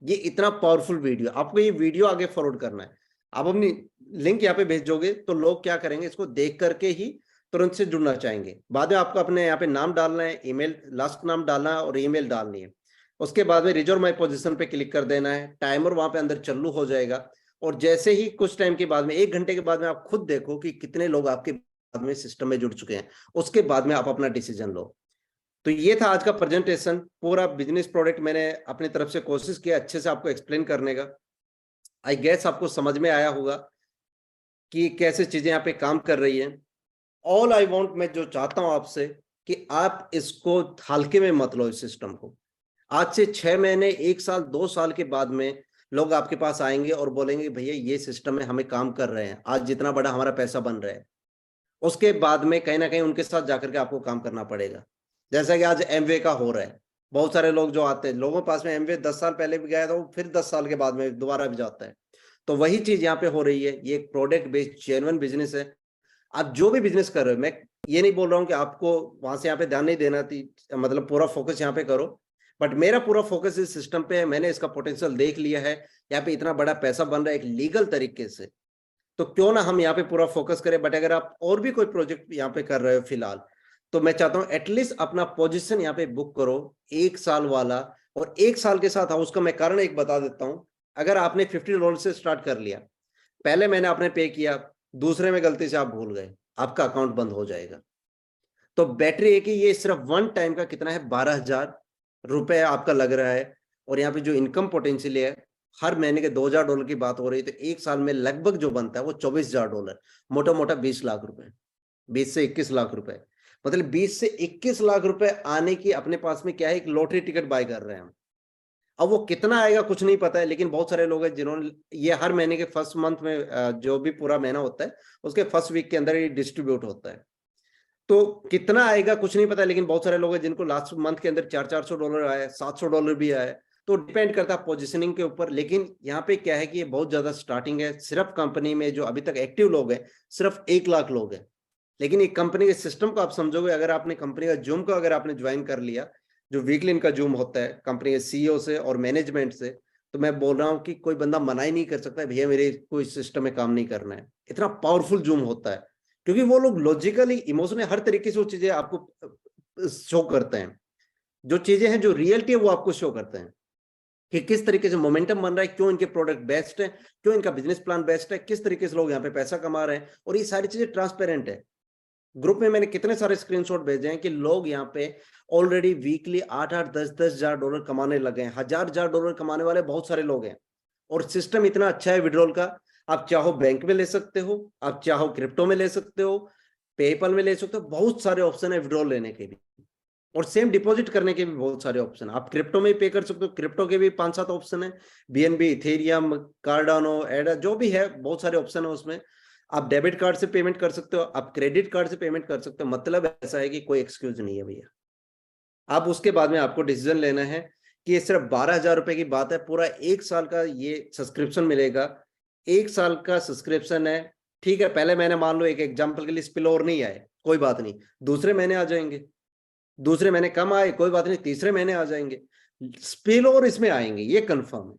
ये इतना पावरफुल वीडियो, आपको ये वीडियो आगे फॉरवर्ड करना है। आप अपनी लिंक यहाँ पे भेजोगे तो लोग क्या करेंगे, इसको देख करके ही तुरंत से जुड़ना चाहेंगे। बाद में आपको अपने यहाँ पे नाम डालना है, ईमेल, लास्ट नाम डालना है और ईमेल डालनी है। उसके बाद में रिजर्व माई पोजीशन पे क्लिक कर देना है, टाइमर वहां पे अंदर चालू हो जाएगा। और जैसे ही कुछ टाइम के बाद में, 1 घंटे के बाद में, आप खुद देखो कि कितने लोग आपके बाद में सिस्टम में जुड़ चुके हैं। उसके बाद में आप अपना डिसीजन लो। तो ये था आज का प्रेजेंटेशन। पूरा बिजनेस प्रोडक्ट मैंने अपनी तरफ से कोशिश किया अच्छे से आपको एक्सप्लेन करने का। आई गेस आपको समझ में आया होगा कि कैसे चीजें यहाँ पे काम कर रही है। ऑल आई वांट, मैं जो चाहता हूं आपसे कि आप इसको हल्के में मत लो। इस सिस्टम को आज से 6 महीने, 1 साल, 2 साल के बाद में लोग आपके पास आएंगे और बोलेंगे भैया ये सिस्टम में हमें काम कर रहे हैं, आज जितना बड़ा हमारा पैसा बन रहा है। उसके बाद में कहीं ना कहीं उनके साथ जाकर के आपको काम करना पड़ेगा। जैसा कि आज एमवे का हो रहा है, बहुत सारे लोग जो आते हैं, लोगों के पास में एमवे 10 साल पहले भी गया था, वो फिर 10 साल के बाद में दोबारा भी जाता है। तो वही चीज यहाँ पे हो रही है। ये एक प्रोडक्ट बेस्ड जेन्युइन बिजनेस है। आप जो भी बिजनेस कर रहे हो, मैं ये नहीं बोल रहा हूँ कि आपको वहां से यहाँ पे ध्यान नहीं देना थी, मतलब पूरा फोकस यहाँ पे करो। बट मेरा पूरा फोकस इस सिस्टम पे है। मैंने इसका पोटेंशियल देख लिया है, यहाँ पे इतना बड़ा पैसा बन रहा है एक लीगल तरीके से। तो क्यों ना हम यहाँ पे पूरा फोकस करें। बट अगर आप और भी कोई प्रोजेक्ट यहाँ पे कर रहे हो फिलहाल, तो मैं चाहता हूँ एटलीस्ट अपना पोजीशन यहाँ पे बुक करो 1 साल वाला। और 1 साल के साथ उसका मैं कारण एक बता देता हूँ। अगर आपने $50 से स्टार्ट कर लिया, पहले मैंने आपने पे किया, दूसरे में गलती से आप भूल गए, आपका अकाउंट बंद हो जाएगा। तो बैटरी है कि ये सिर्फ वन टाइम का कितना है, $12,000 आपका लग रहा है। और यहाँ पे जो इनकम पोटेंशियल है, हर महीने के $2,000 की बात हो रही है, तो 1 साल में लगभग जो बनता है वो $24,000, मोटा मोटा 20 लाख रुपए, 20 से 21 लाख रुपए। मतलब 20 से 21 लाख रुपए आने की अपने पास में क्या है, एक लॉटरी टिकट बाय कर रहे हैं हम। अब वो कितना आएगा कुछ नहीं पता है, लेकिन बहुत सारे लोग हैं जिन्होंने ये हर महीने के फर्स्ट मंथ में, जो भी पूरा महीना होता है उसके फर्स्ट वीक के अंदर ये डिस्ट्रीब्यूट होता है। तो कितना आएगा कुछ नहीं पता, लेकिन बहुत सारे लोग हैं जिनको लास्ट मंथ के अंदर $400 आया, $700 भी आया। तो डिपेंड करता है पोजीशनिंग के ऊपर। लेकिन यहाँ पे क्या है कि ये बहुत ज्यादा स्टार्टिंग है। सिर्फ कंपनी में जो अभी तक एक्टिव लोग हैं सिर्फ 1 लाख लोग हैं। लेकिन एक कंपनी के सिस्टम को आप समझोगे, अगर आपने कंपनी का जूम को अगर आपने ज्वाइन कर लिया, जो वीकली इनका जूम होता है कंपनी के सीईओ से और मैनेजमेंट से, तो मैं बोल रहा हूँ कि कोई बंदा मना ही नहीं कर सकता भैया मेरे को इस सिस्टम में काम नहीं करना है। इतना पावरफुल जूम होता है, क्योंकि वो लोग लॉजिकली, इमोशनली, हर तरीके से वो चीजें आपको शो करते हैं। जो चीजें हैं, जो रियलिटी है, वो आपको शो करते हैं कि किस तरीके से मोमेंटम बन रहा है, क्यों इनके प्रोडक्ट बेस्ट है, क्यों इनका बिजनेस प्लान बेस्ट है, किस तरीके से लोग यहाँ पे पैसा कमा रहे हैं। और ये सारी चीजें ट्रांसपेरेंट है। ग्रुप में मैंने कितने सारे स्क्रीनशॉट भेजे हैं कि लोग यहाँ पे ऑलरेडी वीकली 8-8, 10-10 हजार डॉलर कमाने लगे हैं। हजार डॉलर कमाने वाले बहुत सारे लोग हैं। और सिस्टम इतना अच्छा है विड्रॉल का, आप चाहो बैंक में ले सकते हो, आप चाहो क्रिप्टो में ले सकते हो, पेपल में ले सकते हो। बहुत सारे ऑप्शन है विड्रॉल लेने के भी, और सेम डिपॉजिट करने के भी बहुत सारे ऑप्शन। आप क्रिप्टो में पे कर सकते हो, क्रिप्टो के भी 5-7 ऑप्शन है, बीएनबी, इथेरियम, कार्डानो, एडा, जो भी है, बहुत सारे ऑप्शन है उसमें। आप डेबिट कार्ड से पेमेंट कर सकते हो, आप क्रेडिट कार्ड से पेमेंट कर सकते हो। मतलब ऐसा है कि कोई एक्सक्यूज नहीं है भैया। आप उसके बाद में आपको डिसीजन लेना है कि ये सिर्फ $12,000 की बात है। पूरा 1 साल का ये सब्सक्रिप्शन मिलेगा। 1 साल का सब्सक्रिप्शन है, ठीक है। पहले महीने मान लो, एक एग्जाम्पल के लिए, स्पिल ओवर नहीं आए, कोई बात नहीं, दूसरे महीने आ जाएंगे। दूसरे महीने कम आए, कोई बात नहीं, तीसरे महीने आ जाएंगे। स्पिल ओवर इसमें आएंगे, ये कंफर्म है,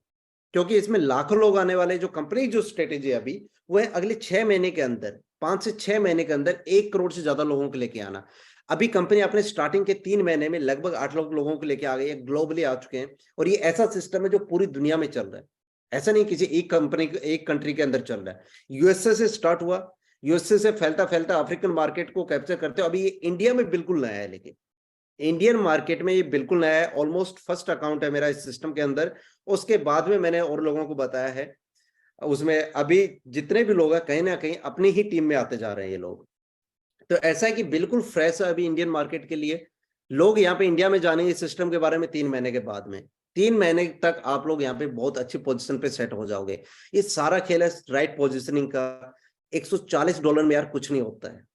क्योंकि इसमें लाखों लोग आने वाले। जो कंपनी जो स्ट्रेटेजी है अभी, वो है अगले 6 महीने के अंदर, 5 से 6 महीने के अंदर 1 करोड़ से ज्यादा लोगों को लेके आना। अभी कंपनी अपने स्टार्टिंग के 3 महीने में लगभग 8 लाख लोगों को लेके आ गई है, ग्लोबली आ चुके हैं। और ये ऐसा सिस्टम है जो पूरी दुनिया में चल रहा है। ऐसा नहीं किसी एक कंपनी, एक कंट्री के अंदर चल रहा है। यूएसए से स्टार्ट हुआ, यूएसए से फैलता फैलता अफ्रीकन मार्केट को कैप्चर करते हो। अभी ये इंडिया में बिल्कुल नया है, लेकिन इंडियन मार्केट में ये बिल्कुल नया है। ऑलमोस्ट फर्स्ट अकाउंट है मेरा इस सिस्टम के अंदर। उसके बाद में मैंने और लोगों को बताया है। उसमें अभी जितने भी लोग हैं, कहीं ना कहीं अपनी ही टीम में आते जा रहे हैं ये लोग। तो ऐसा है कि बिल्कुल फ्रेश है अभी इंडियन मार्केट के लिए। लोग यहाँ पे इंडिया में जानेंगे इस सिस्टम के बारे में 3 महीने के बाद में। 3 महीने तक आप लोग यहाँ पे बहुत अच्छी पोजीशन पे सेट हो जाओगे। ये सारा खेल है राइट पोजीशनिंग का। $140 में यार कुछ नहीं होता है,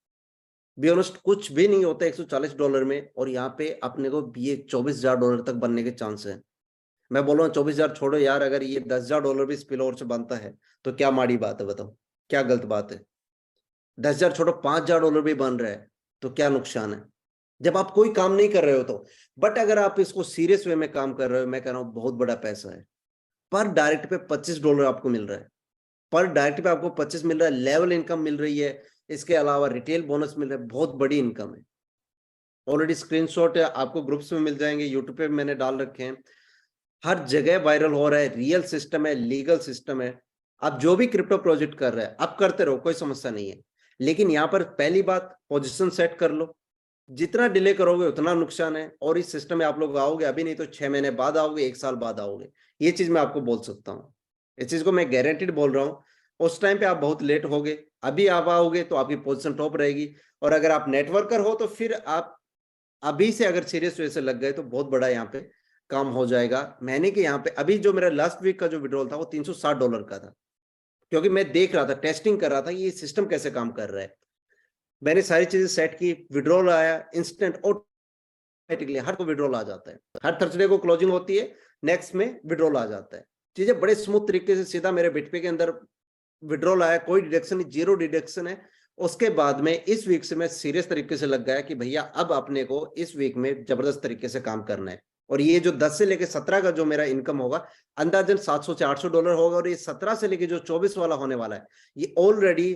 बी ऑनेस्ट, कुछ भी नहीं होता $140 में। और यहाँ पे अपने को ये $24,000 तक बनने के चांस है। मैं बोल रहा हूँ 24,000 छोड़ो यार, अगर ये $10,000 भी स्पिल ओवर से बनता है तो क्या माड़ी बात है, बताओ क्या गलत बात है। 10,000 छोड़ो, $5,000 भी बन रहा है तो क्या नुकसान है। जब आप कोई काम नहीं कर रहे हो तो। बट अगर आप इसको सीरियस वे में काम कर रहे हो, मैं कह रहा हूँ बहुत बड़ा पैसा है। पर डायरेक्ट पे $25 आपको मिल रहा है, पर डायरेक्ट पे आपको 25 मिल रहा है, लेवल इनकम मिल रही है, इसके अलावा रिटेल बोनस मिल रहा है, बहुत बड़ी इनकम है। ऑलरेडी स्क्रीनशॉट आपको ग्रुप्स में मिल जाएंगे, यूट्यूब पे मैंने डाल रखे हैं, हर जगह वायरल हो रहा है, रियल सिस्टम है, लीगल सिस्टम है। आप जो भी क्रिप्टो प्रोजेक्ट कर रहे हैं आप करते रहो, कोई समस्या नहीं है। लेकिन यहाँ पर पहली बात, पोजीशन सेट कर लो। जितना डिले करोगे उतना नुकसान है, और इस सिस्टम में आप लोग आओगे अभी नहीं तो 6 महीने बाद आओगे, 1 साल बाद आओगे। ये चीज मैं आपको बोल सकता हूँ, इस चीज को मैं गारंटीड बोल रहा हूँ। उस टाइम पे आप बहुत लेट होगे, अभी आप आओगे तो आपकी पोजीशन टॉप रहेगी। और अगर आप नेटवर्कर हो तो फिर आप अभी से अगर सीरियस वे से लग गए तो बहुत बड़ा यहाँ पे काम हो जाएगा। मैंने कि यहाँ पे अभी जो मेरा लास्ट वीक का जो विड्रॉल था वो $360 का था, क्योंकि मैं देख रहा था, टेस्टिंग कर रहा था ये सिस्टम कैसे काम कर रहा है। मैंने सारी चीजें सेट की, विड्रॉल आया इंस्टेंट, ऑटोमेटिकली हर को विड्रॉल आ जाता है, हर थर्सडे को क्लोजिंग होती है, नेक्स्ट में विड्रॉल आ जाता है। चीजें बड़े स्मूथ तरीके से सीधा मेरे बिटपे के अंदर विड्रॉल आया, कोई डिडक्शन नहीं, जीरो डिडक्शन है। उसके बाद में इस वीक से मैं सीरियस तरीके से लग गया कि भैया अब अपने को इस वीक में जबरदस्त तरीके से काम करना है। और ये जो 10 से लेके 17 का जो मेरा इनकम होगा, अंदाजन $700 से $800 होगा, और ये 17 से लेके जो 24 वाला होने वाला है, ये ऑलरेडी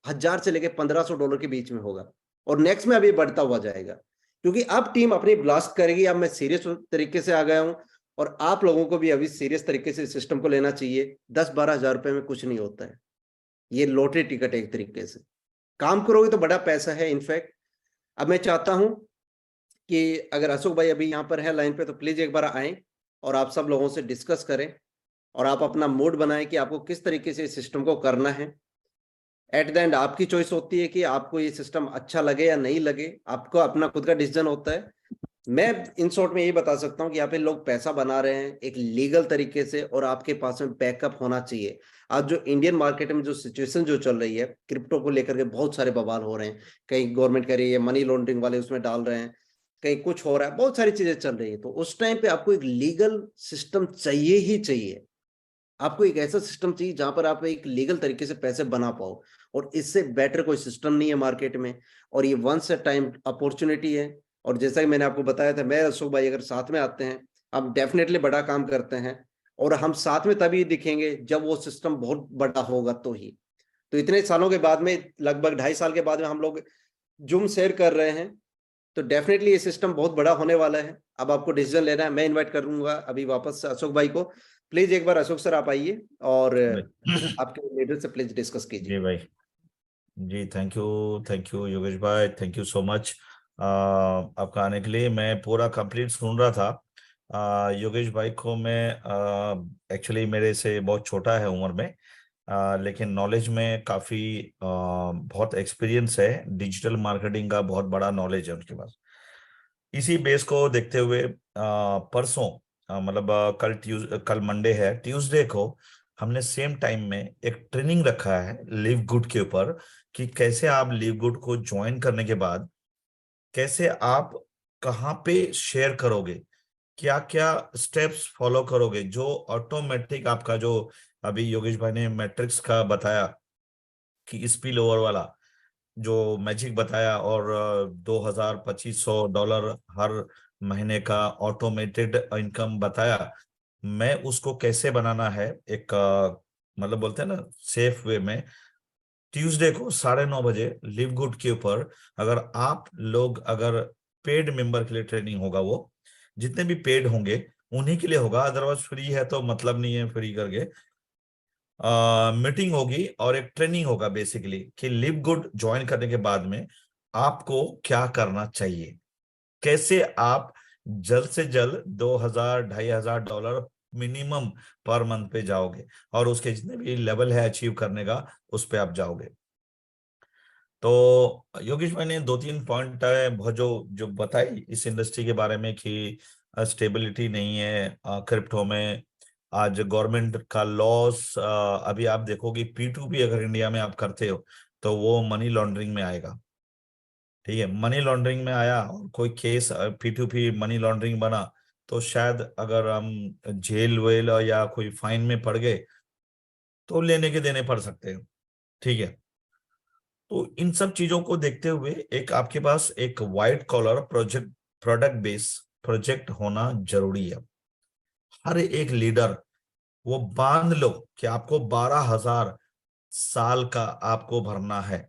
1000 से लेके $1500 के बीच में होगा। और नेक्स्ट में अभी बढ़ता हुआ जाएगा, क्योंकि अब टीम अपनी ब्लास्ट करेगी। अब मैं सीरियस तरीके से आ गया हूं, और आप लोगों को भी अभी सीरियस तरीके से सिस्टम को लेना चाहिए। 10-12 हजार रुपए में कुछ नहीं होता है, ये लॉटरी टिकट है एक तरीके से। काम करोगे तो बड़ा पैसा है इनफैक्ट। अब मैं चाहता हूं कि अगर अशोक भाई अभी यहाँ पर है लाइन पे तो प्लीज एक बार आए और आप सब लोगों से डिस्कस करें, और आप अपना मूड बनाएं कि आपको किस तरीके से इस सिस्टम को करना है। एट द एंड आपकी चॉइस होती है कि आपको ये सिस्टम अच्छा लगे या नहीं लगे, आपको अपना खुद का डिसीजन होता है। मैं इन शॉर्ट में ये बता सकता हूँ कि यहाँ पे लोग पैसा बना रहे हैं एक लीगल तरीके से, और आपके पास में बैकअप होना चाहिए। आज जो इंडियन मार्केट में जो सिचुएशन जो चल रही है क्रिप्टो को लेकर के, बहुत सारे बवाल हो रहे हैं, कहीं गवर्नमेंट कर रही है, मनी लॉन्ड्रिंग वाले उसमें डाल रहे हैं, कहीं कुछ हो रहा है, बहुत सारी चीजें चल रही है। तो उस टाइम पे आपको एक लीगल सिस्टम चाहिए ही चाहिए। आपको एक ऐसा सिस्टम चाहिए जहां पर आप एक लीगल तरीके से पैसे बना पाओ, और इससे बेटर कोई सिस्टम नहीं है मार्केट में। और ये वंस अ टाइम अपॉर्चुनिटी है। और जैसा कि मैंने आपको बताया था, मैं अशोक भाई अगर साथ में आते हैं, हम डेफिनेटली बड़ा काम करते हैं। और हम साथ में तभी दिखेंगे जब वो सिस्टम बहुत बड़ा होगा तो ही। तो इतने सालों के बाद में, लगभग 2.5 साल के बाद में हम लोग जूम शेयर कर रहे हैं, तो डेफिनेटली ये सिस्टम बहुत बड़ा होने वाला है। अब आपको डिसीजन लेना है। मैं इनवाइट करूंगा अभी वापस से अशोक भाई को। प्लीज एक बार अशोक सर आप आइए, और आपके लीडर से प्लीज डिस्कस जी कीजिए। भाई, जी थैंक यू योगेश भाई, थैंक यू सो मच आपका आने के लिए। मैं पूरा कंप्लीट सुन रहा था। योगेश भाई को मैं एक्चुअली मेरे से बहुत छोटा है उम्र में, लेकिन नॉलेज में काफ़ी बहुत एक्सपीरियंस है, डिजिटल मार्केटिंग का बहुत बड़ा नॉलेज है उनके पास। इसी बेस को देखते हुए परसों मतलब कल मंडे है, ट्यूसडे को हमने सेम टाइम में एक ट्रेनिंग रखा है लिव गुड के ऊपर, कि कैसे आप लिव गुड को ज्वाइन करने के बाद कैसे आप कहाँ पे शेयर करोगे, क्या क्या स्टेप्स फॉलो करोगे, जो ऑटोमेटिक आपका जो अभी योगेश भाई ने मैट्रिक्स का बताया कि स्पिल ओवर वाला जो मैजिक बताया, और 2,000-2,500 डॉलर हर महीने का ऑटोमेटेड इनकम बताया, मैं उसको कैसे बनाना है एक मतलब बोलते हैं ना सेफ वे में। ट्यूसडे को 9:30 बजे लिव गुड के ऊपर, अगर आप लोग अगर पेड मेंबर के लिए ट्रेनिंग होगा, वो जितने भी पेड होंगे उन्हीं के लिए होगा, अदरवाइज फ्री है तो मतलब नहीं है फ्री करके। मीटिंग होगी और एक ट्रेनिंग होगा बेसिकली, कि लिव गुड ज्वाइन करने के बाद में आपको क्या करना चाहिए, कैसे आप जल्द से जल्द 2,000-2,500 डॉलर मिनिमम पर मंथ पे जाओगे, और उसके जितने भी लेवल है अचीव करने का उस पे आप जाओगे। तो योगेश भाई ने 2-3 पॉइंट है बहुत जो जो बताई इस इंडस्ट्री के बारे में, कि स्टेबिलिटी नहीं है क्रिप्टो में। आज गवर्नमेंट का लॉस, अभी आप देखोगे P2P अगर इंडिया में आप करते हो तो वो मनी लॉन्ड्रिंग में आएगा। ठीक है, मनी लॉन्ड्रिंग में आया और कोई केस P2P मनी लॉन्ड्रिंग बना, तो शायद अगर हम जेल वेल या कोई फाइन में पड़ गए तो लेने के देने पड़ सकते हैं। ठीक है, तो इन सब चीजों को देखते हुए एक आपके पास एक white collar product base project होना जरूरी है। हर एक लीडर, वो बांध लो कि आपको 12,000 साल का आपको भरना है।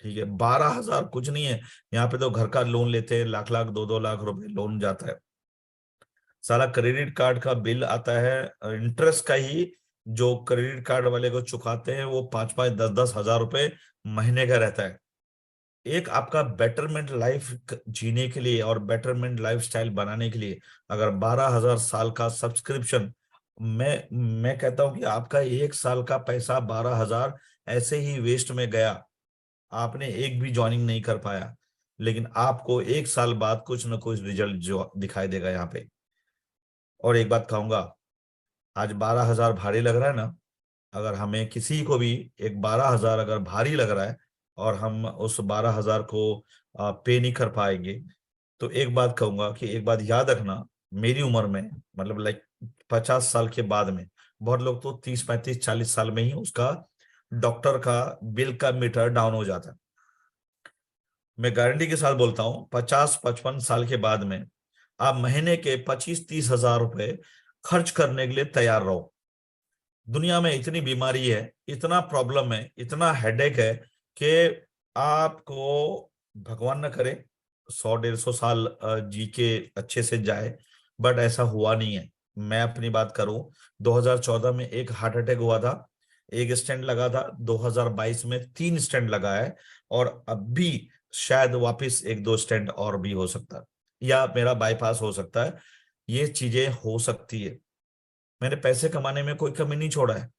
ठीक है, 12,000 कुछ नहीं है। यहाँ पे तो घर का लोन लेते हैं, लाख लाख 2-2 लाख रुपए लोन जाता है। साला क्रेडिट कार्ड का बिल आता है इंटरेस्ट का ही, जो क्रेडिट कार्ड वाले को चुकाते हैं वो 5-5, 10-10 हजार रुपए महीने का रहता है। एक आपका बेटरमेंट लाइफ जीने के लिए और बेटरमेंट लाइफस्टाइल बनाने के लिए अगर 12,000 साल का सब्सक्रिप्शन, मैं कहता हूं कि आपका 1 साल का पैसा 12,000 ऐसे ही वेस्ट में गया। आपने एक भी ज्वाइनिंग नहीं कर पाया, लेकिन आपको 1 साल बाद कुछ ना कुछ रिजल्ट जो दिखाई देगा यहाँ पे। और एक बात कहूंगा, आज 12,000 भारी लग रहा है ना, अगर हमें किसी को भी एक 12,000 अगर भारी लग रहा है और हम उस 12,000 को पे नहीं कर पाएंगे, तो एक बात कहूंगा कि एक बात याद रखना, मेरी उम्र में, मतलब लाइक 50 साल के बाद में, बहुत लोग तो 30-35-40 साल में ही उसका डॉक्टर का बिल का मीटर डाउन हो जाता है। मैं गारंटी के साथ बोलता हूँ 50-55 साल के बाद में आप महीने के 25-30 हजार रुपए खर्च करने के लिए तैयार रहो। दुनिया में इतनी बीमारी है, इतना प्रॉब्लम है, इतना हेडेक है कि आपको भगवान न करे 100-150 साल जी के अच्छे से जाए, बट ऐसा हुआ नहीं है। मैं अपनी बात करूं, 2014 में एक हार्ट अटैक हुआ था, एक स्टेंट लगा था, 2022 में 3 स्टेंट लगा है, और अब भी शायद वापस 1-2 स्टेंट और भी हो सकता है, या मेरा बाईपास हो सकता है। ये चीजें हो सकती है। मैंने पैसे कमाने में कोई कमी नहीं छोड़ा है,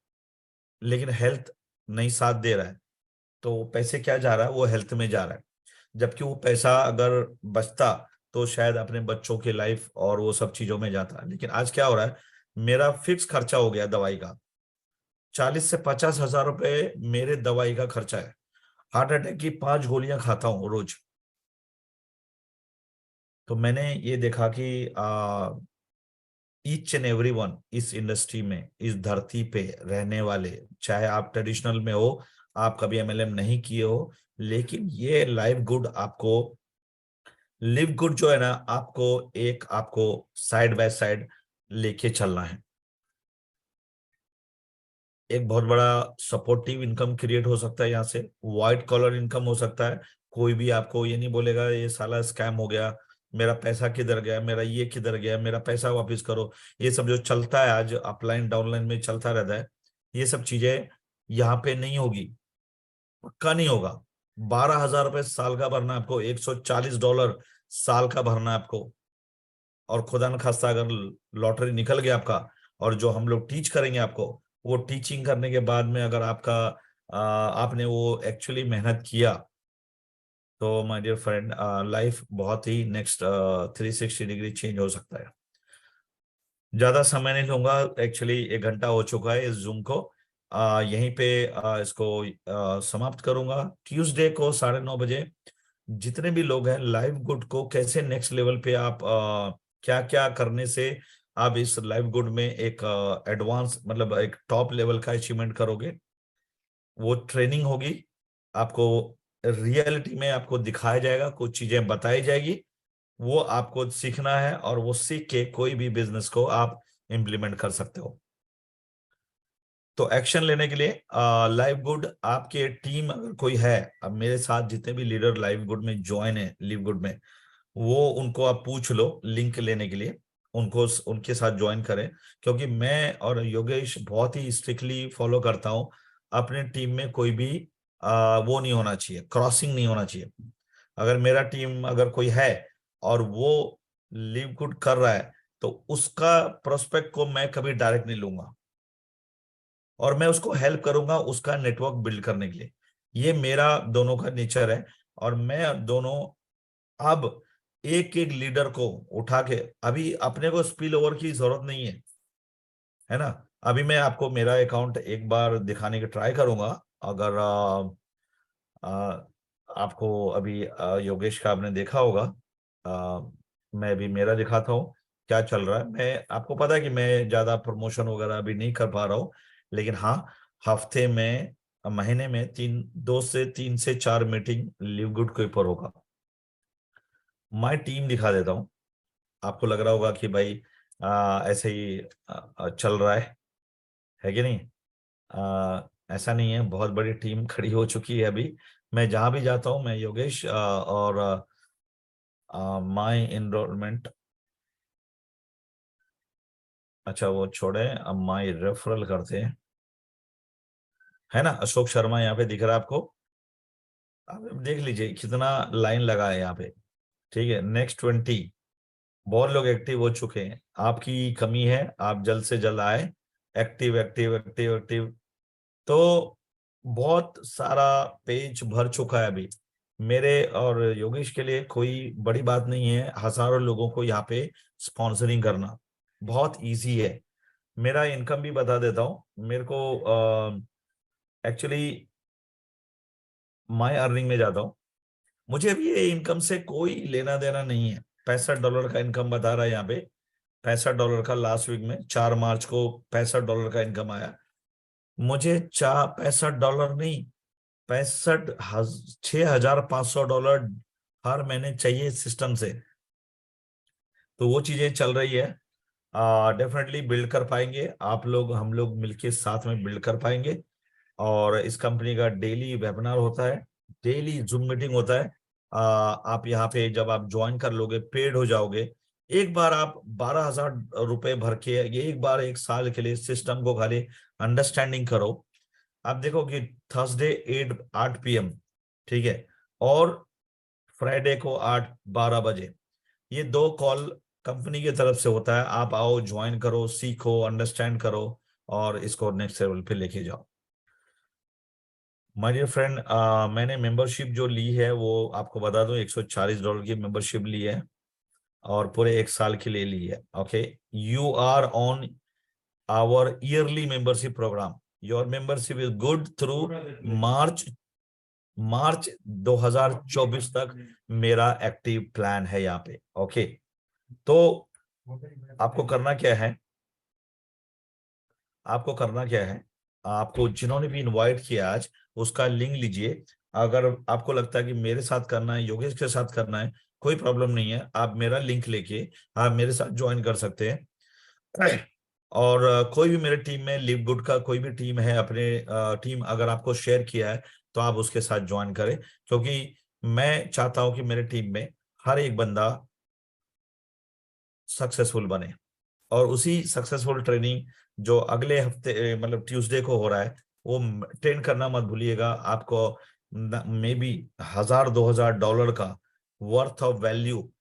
लेकिन हेल्थ नहीं साथ दे रहा है, तो पैसे क्या जा रहा है, वो हेल्थ में जा रहा है। जबकि वो पैसा अगर बचता तो शायद अपने बच्चों की लाइफ और वो सब चीजों में जाता। लेकिन आज क्या हो रहा है, मेरा फिक्स खर्चा हो गया दवाई का, 40 से 50 हजार रुपए मेरे दवाई का खर्चा है। हार्ट अटैक की 5 गोलियां खाता हूँ रोज। तो मैंने ये देखा कि ईच एंड एवरी वन इस इंडस्ट्री में, इस धरती पे रहने वाले, चाहे आप ट्रेडिशनल में हो, आप कभी एमएलएम नहीं किए हो, लेकिन ये लाइव गुड आपको, लिव गुड जो है ना, आपको एक आपको साइड बाय साइड लेके चलना है। एक बहुत बड़ा सपोर्टिव इनकम क्रिएट हो सकता है यहाँ से, व्हाइट कॉलर इनकम हो सकता है। कोई भी आपको ये नहीं बोलेगा ये साला स्कैम हो गया, मेरा पैसा किधर गया, मेरा ये किधर गया, मेरा पैसा वापस करो। ये सब जो चलता है आज अपलाइन डाउनलाइन में चलता रहता है, ये सब चीजें यहाँ पे नहीं होगी, पक्का नहीं होगा। 12,000 रुपए साल का भरना है आपको, $140 साल का भरना है आपको। और खुदा न खास्ता अगर लॉटरी निकल गया आपका, और जो हम लोग टीच करेंगे आपको, वो टीचिंग करने के बाद में अगर आपका आपने वो एक्चुअली मेहनत किया, तो माय डियर फ्रेंड लाइफ बहुत ही नेक्स्ट 360 डिग्री चेंज हो सकता है। ज्यादा समय नहीं लूंगा, एक्चुअली 1 घंटा हो चुका है इस जूम को। यहीं पे इसको समाप्त करूंगा। ट्यूसडे को 9:30 बजे जितने भी लोग हैं, लाइव गुड को कैसे नेक्स्ट लेवल पे आप क्या क्या करने से आप इस लाइव गुड में एक एडवांस, मतलब एक टॉप लेवल का अचीवमेंट करोगे, वो ट्रेनिंग होगी। आपको रियलिटी में आपको दिखाया जाएगा, कुछ चीजें बताई जाएगी, वो आपको सीखना है, और वो सीख के कोई भी बिजनेस को आप इम्प्लीमेंट कर सकते हो। तो एक्शन लेने के लिए लाइव गुड आपके टीम अगर कोई है, अब मेरे साथ जितने भी लीडर लाइव गुड में ज्वाइन है, लिव गुड में, वो उनको आप पूछ लो लिंक लेने के लिए, उनको उनके साथ ज्वाइन करें। क्योंकि मैं और योगेश बहुत ही स्ट्रिक्टली फॉलो करता हूँ, अपने टीम में कोई भी वो नहीं होना चाहिए, क्रॉसिंग नहीं होना चाहिए। अगर मेरा टीम अगर कोई है और वो लिव गुड कर रहा है, तो उसका प्रोस्पेक्ट को मैं कभी डायरेक्ट नहीं लूंगा, और मैं उसको हेल्प करूंगा उसका नेटवर्क बिल्ड करने के लिए। ये मेरा दोनों का नेचर है। और मैं दोनों अब एक एक लीडर को उठा के, अभी अपने को स्पिल ओवर की जरूरत नहीं है ना। अभी मैं आपको मेरा अकाउंट एक बार दिखाने की ट्राई करूंगा। अगर आ, आपको अभी योगेश का आपने देखा होगा, आ, मैं भी मेरा दिखाता हूँ क्या चल रहा है। मैं आपको पता है कि मैं ज्यादा प्रमोशन वगैरह अभी नहीं कर पा रहा हूँ, लेकिन हाँ, हफ्ते में महीने में 2 से 3 से 4 मीटिंग लिव गुड के ऊपर होगा। मैं टीम दिखा देता हूँ, आपको लग रहा होगा कि भाई ऐसे ही चल रहा है कि नहीं? ऐसा नहीं है, बहुत बड़ी टीम खड़ी हो चुकी है अभी। मैं जहां भी जाता हूँ, मैं योगेश और माय इनरोलमेंट, अच्छा वो छोड़े, अब माय रेफरल करते हैं, है ना? अशोक शर्मा यहाँ पे दिख रहा है आपको, आप देख लीजिए कितना लाइन लगा है यहाँ पे। ठीक है, नेक्स्ट 20, बहुत लोग एक्टिव हो चुके हैं। आपकी कमी है, आप जल्द से जल्द आए, एक्टिव एक्टिव एक्टिव एक्टिव। तो बहुत सारा पेज भर चुका है अभी। मेरे और योगेश के लिए कोई बड़ी बात नहीं है हजारों लोगों को यहाँ पे स्पॉन्सरिंग करना, बहुत इजी है। मेरा इनकम भी बता देता हूँ। मेरे को एक्चुअली माय अर्निंग में जाता हूँ, मुझे अभी ये इनकम से कोई लेना देना नहीं है। $65 का इनकम बता रहा है यहाँ पे, $65 का। लास्ट वीक में 4 मार्च को $65 का इनकम आया। मुझे 65 डॉलर नहीं, 6,500 डॉलर हर महीने चाहिए सिस्टम से। तो वो चीजें चल रही है, डेफिनेटली बिल्ड कर पाएंगे आप लोग, हम लोग मिलके साथ में बिल्ड कर पाएंगे। और इस कंपनी का डेली वेबिनार होता है, डेली जूम मीटिंग होता है। आप यहाँ पे जब आप ज्वाइन कर लोगे, पेड हो जाओगे, एक बार आप 12,000 रुपए भर के ये एक बार 1 साल के लिए सिस्टम को खाली अंडरस्टैंडिंग करो। आप देखो कि थर्सडे 8 PM, ठीक है, और फ्राइडे को 8-12 बजे, ये 2 कॉल कंपनी की तरफ से होता है। आप आओ, ज्वाइन करो, सीखो, अंडरस्टैंड करो और इसको नेक्स्ट लेवल पे लेके जाओ। माय डियर फ्रेंड, मैंने मेंबरशिप जो ली है वो आपको बता दूं, $140 की मेंबरशिप ली है और पूरे 1 साल के लिए ली है। Okay, you are on our yearly membership program. Your membership is good through March March 2024 तक मेरा एक्टिव प्लान है यहाँ पे। ओके, तो आपको करना क्या है, आपको करना क्या है, आपको जिन्होंने भी इनवाइट किया आज, उसका लिंक लीजिए। अगर आपको लगता है कि मेरे साथ करना है, योगेश के साथ करना है, कोई प्रॉब्लम नहीं है, आप मेरा लिंक लेके आप मेरे साथ ज्वाइन कर सकते हैं। और कोई भी मेरे टीम में, लिव गुड का कोई भी टीम है, अपने टीम अगर आपको शेयर किया है तो आप उसके साथ ज्वाइन करें, क्योंकि मैं चाहता हूं कि मेरे टीम में हर एक बंदा सक्सेसफुल बने। और उसी सक्सेसफुल ट्रेनिंग जो अगले हफ्ते मतलब ट्यूसडे को हो रहा है, वो ट्रेन करना मत भूलिएगा। आपको मे बी 1,000-2,000 डॉलर का वर्थ ऑफ वैल्यू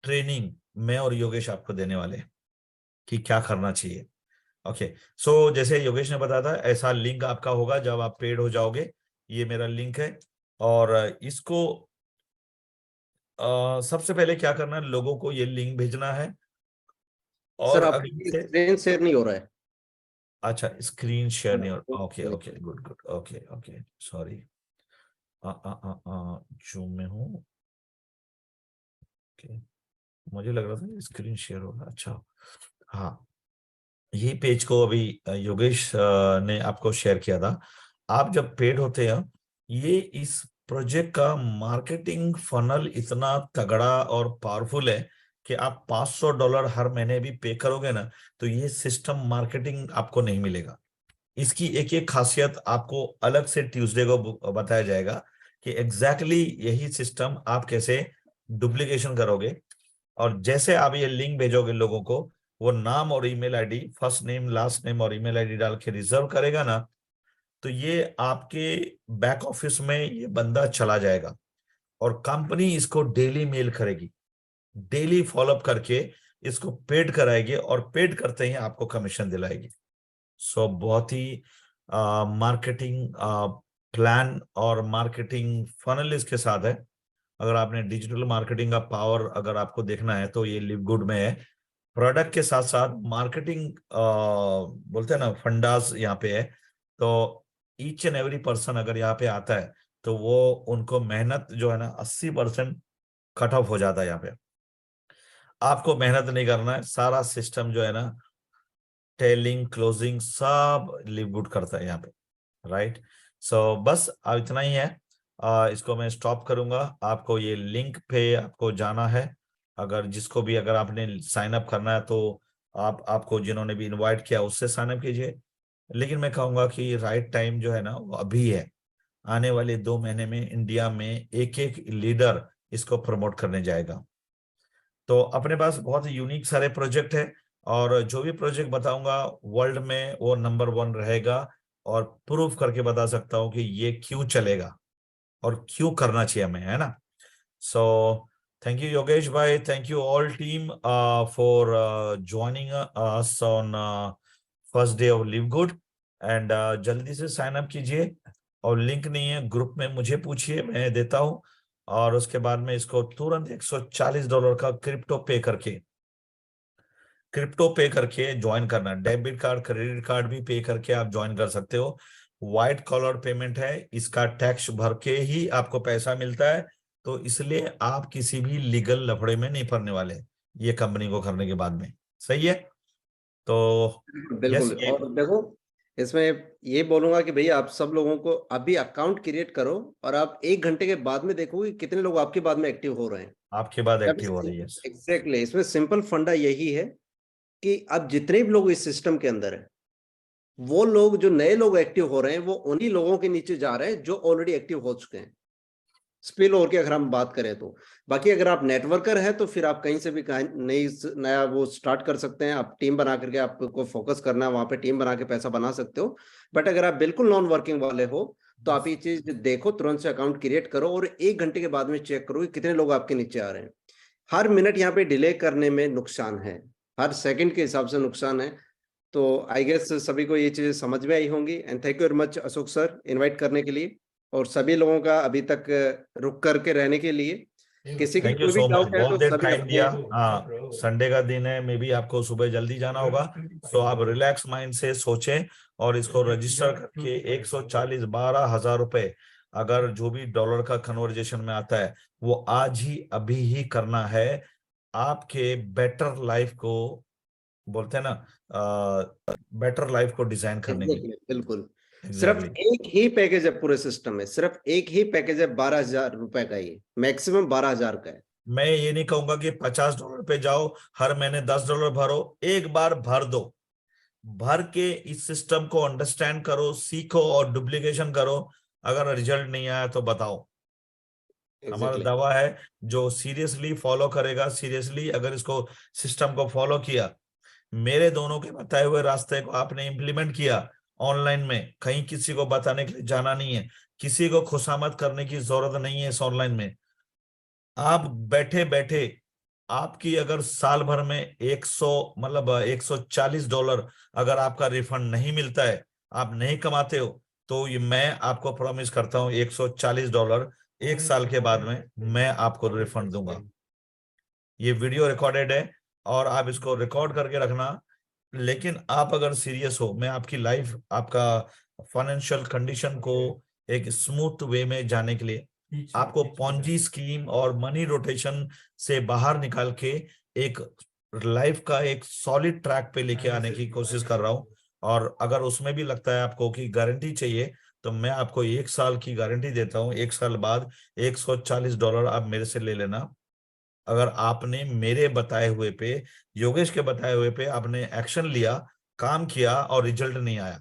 ट्रेनिंग मैं और योगेश आपको देने वाले हैं कि क्या करना चाहिए। ओके, सो जैसे योगेश ने बताया था, ऐसा लिंक आपका होगा जब आप पेड हो जाओगे। ये मेरा लिंक है और इसको सबसे पहले क्या करना है, लोगों को ये लिंक भेजना है। सर और अगले आपकी से, स्क्रीन शेयर नहीं हो रहा है। अच्छा स्क्रीन शेयर नहीं, और okay okay good good, okay okay sorry, zoom में हूँ। ओके, मुझे लग रहा था स्क्रीन शेयर होगा। अच्छा, हाँ, यही पेज को अभी योगेश ने आपको शेयर किया था। आप जब पेड होते हैं, ये इस प्रोजेक्ट का मार्केटिंग फनल इतना तगड़ा और पावरफुल है कि आप $500 हर महीने भी पे करोगे ना, तो ये सिस्टम मार्केटिंग आपको नहीं मिलेगा। इसकी एक एक खासियत आपको अलग से ट्यूसडे को बताया जाएगा कि एग्जैक्टली यही सिस्टम आप कैसे डुप्लीकेशन करोगे। और जैसे आप ये लिंक भेजोगे लोगों को, वो नाम और email ID, first name last name और ईमेल आईडी डाल के रिजर्व करेगा ना, तो ये आपके बैक ऑफिस में ये बंदा चला जाएगा और कंपनी इसको डेली मेल करेगी, डेली फॉलोअप करके इसको पेड कराएगी और पेड करते ही आपको कमीशन दिलाएगी। सो बहुत ही मार्केटिंग प्लान और मार्केटिंग फनल इसके साथ है। अगर आपने डिजिटल मार्केटिंग का पावर अगर आपको देखना है तो ये लिव गुड में है। प्रोडक्ट के साथ साथ मार्केटिंग बोलते हैं ना, फंडास यहाँ पे है। तो ईच एंड एवरी पर्सन अगर यहाँ पे आता है तो वो उनको मेहनत जो है ना 80% कट ऑफ हो जाता है। यहाँ पे आपको मेहनत नहीं करना है, सारा सिस्टम जो है ना, टेलिंग क्लोजिंग सब लिव गुड करता है यहाँ पे, राइट। बस अब इतना ही है। इसको मैं स्टॉप करूंगा। आपको ये लिंक पे आपको जाना है। अगर आपने साइन अप करना है तो आपको जिन्होंने भी इनवाइट किया उससे साइन अप कीजिए। लेकिन मैं कहूंगा कि राइट टाइम जो है ना वो अभी है। आने वाले 2 महीने में इंडिया में एक एक लीडर इसको प्रमोट करने जाएगा। तो अपने पास बहुत यूनिक सारे प्रोजेक्ट है, और जो भी प्रोजेक्ट बताऊंगा वर्ल्ड में वो नंबर 1 रहेगा। और प्रूफ करके बता सकता हूँ कि ये क्यों चलेगा और क्यों करना चाहिए हमें, है ना। सो थैंक यू योगेश भाई, thank you all team for joining us on first day of live good. And जल्दी से साइन अप कीजिए, और लिंक नहीं है ग्रुप में मुझे पूछिए, मैं देता हूँ। और उसके बाद में इसको तुरंत $140 का क्रिप्टो पे करके ज्वाइन करना। डेबिट कार्ड क्रेडिट कार्ड भी पे करके आप ज्वाइन कर सकते हो। व्हाइट कॉलर पेमेंट है, इसका टैक्स भर के ही आपको पैसा मिलता है। तो इसलिए आप किसी भी लीगल लफड़े में नहीं पड़ने वाले ये कंपनी को करने के बाद में। सही है। तो यस, बिल्कुल। ये और देखो, इसमें ये बोलूंगा कि भैया आप सब लोगों को अभी अकाउंट क्रिएट करो, और आप 1 घंटे के बाद में देखोगे कितने लोग आपके बाद में एक्टिव हो रहे हैं। आपके बाद जब एक्टिव हो रही है। एग्जैक्टली इसमें सिंपल फंडा यही है कि अब जितने भी लोग इस सिस्टम के अंदर है, वो लोग जो नए लोग एक्टिव हो रहे हैं वो उन्हीं लोगों के नीचे जा रहे हैं जो ऑलरेडी एक्टिव हो चुके हैं। स्पिल ओवर की अगर हम बात करें तो बाकी अगर आप नेटवर्कर हैं तो फिर आप कहीं से भी नई नया वो स्टार्ट कर सकते हैं। आप टीम बना करके, आपको फोकस करना है वहां पे, टीम बना के पैसा बना सकते हो। बट अगर आप बिल्कुल नॉन वर्किंग वाले हो तो आप ये चीज देखो, तुरंत से अकाउंट क्रिएट करो और 1 घंटे के बाद में चेक करो कि कितने लोग आपके नीचे आ रहे हैं। हर मिनट यहाँ पे डिले करने में नुकसान है, हर सेकंड के हिसाब से नुकसान है। तो आई गेस सभी को ये चीजें समझ में आई होंगी। And thank you very much Ashok sir invite करने के लिए, और सभी लोगों का अभी तक रुक करके रहने के लिए। किसी का थैंक यू कोई भी सो मच, डाउट है बहुत तो देर सभी टाइम अपने। दिया। हाँ, संडे का दिन है, मे भी आपको सुबह जल्दी जाना होगा। तो आप रिलैक्स माइंड से सोचें और इसको रजिस्टर करके 140 12 हजार रुपए, अगर जो भी डॉलर का कन्वर्जेशन में आता है वो आज ही अभी ही करना है। आपके बेटर लाइफ को बोलते हैं ना, बेटर लाइफ को डिजाइन करने के लिए। एग्जैक्टली बिल्कुल। सिर्फ एग्जैक्टली। एक ही पैकेज है पूरे सिस्टम में, सिर्फ एक ही पैकेज है, 12,000 रुपए का, ही मैक्सिमम 12,000 का है। मैं ये नहीं कहूंगा कि $50 पे जाओ, हर महीने $10 भरो, एक बार भर दो। भर के इस सिस्टम को अंडरस्टैंड करो, सीखो और डुप्लीकेशन करो। अगर रिजल्ट नहीं आया तो बताओ। हमारा एग्जैक्टली दावा है, जो सीरियसली फॉलो करेगा, सीरियसली अगर इसको सिस्टम को फॉलो किया, मेरे दोनों के बताए हुए रास्ते को आपने इम्प्लीमेंट किया ऑनलाइन में, कहीं किसी को बताने के लिए जाना नहीं है, किसी को खुशामद करने की जरूरत नहीं है इस ऑनलाइन में। आप बैठे बैठे, आपकी अगर साल भर में 100 मतलब $140 अगर आपका रिफंड नहीं मिलता है, आप नहीं कमाते हो, तो ये मैं आपको प्रॉमिस करता हूँ $140 एक साल के बाद में मैं आपको रिफंड दूंगा। ये वीडियो रिकॉर्डेड है और आप इसको रिकॉर्ड करके रखना। लेकिन आप अगर सीरियस हो, मैं आपकी लाइफ, आपका फाइनेंशियल कंडीशन को एक स्मूथ वे में जाने के लिए, आपको पॉन्जी स्कीम और मनी रोटेशन से बाहर निकाल के एक लाइफ का एक सॉलिड ट्रैक पे लेके आने की कोशिश कर रहा हूं। और अगर उसमें भी लगता है आपको कि गारंटी चाहिए, तो मैं आपको 1 साल की गारंटी देता हूँ। 1 साल बाद $140 आप मेरे से ले लेना। अगर आपने मेरे बताए हुए पे, योगेश के बताए हुए पे आपने एक्शन लिया, काम किया और रिजल्ट नहीं आया,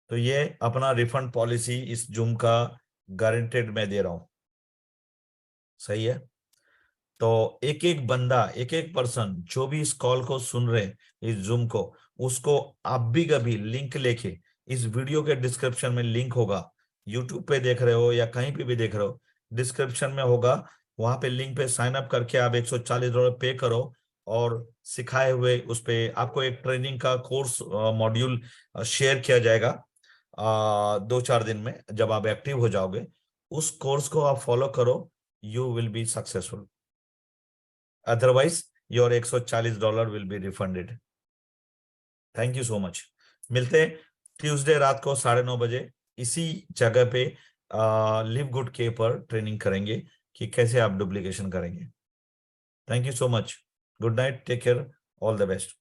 तो ये अपना रिफंड पॉलिसी इस जूम का गारंटेड मैं दे रहा हूं। सही है। तो एक एक बंदा, एक एक पर्सन जो भी इस कॉल को सुन रहे हैं, इस जूम को, उसको आप भी कभी लिंक लेके, इस वीडियो के डिस्क्रिप्शन में लिंक होगा, यूट्यूब पे देख रहे हो या कहीं पे भी देख रहे हो, डिस्क्रिप्शन में होगा, वहां पे लिंक पे साइन अप करके आप $140 पे करो। और सिखाए हुए उस पे आपको एक ट्रेनिंग का कोर्स मॉड्यूल शेयर किया जाएगा 2-4 दिन में, जब आप एक्टिव हो जाओगे उस कोर्स को आप फॉलो करो, you will be successful. Otherwise your $140 will be refunded. Thank you so much. मिलते हैं ट्यूसडे रात को 9:30 बजे इसी जगह पे, लिव गुड के पर ट्रेनिंग करेंगे कि कैसे आप डुप्लीकेशन करेंगे। Thank you so much. Good night, take care, all the best.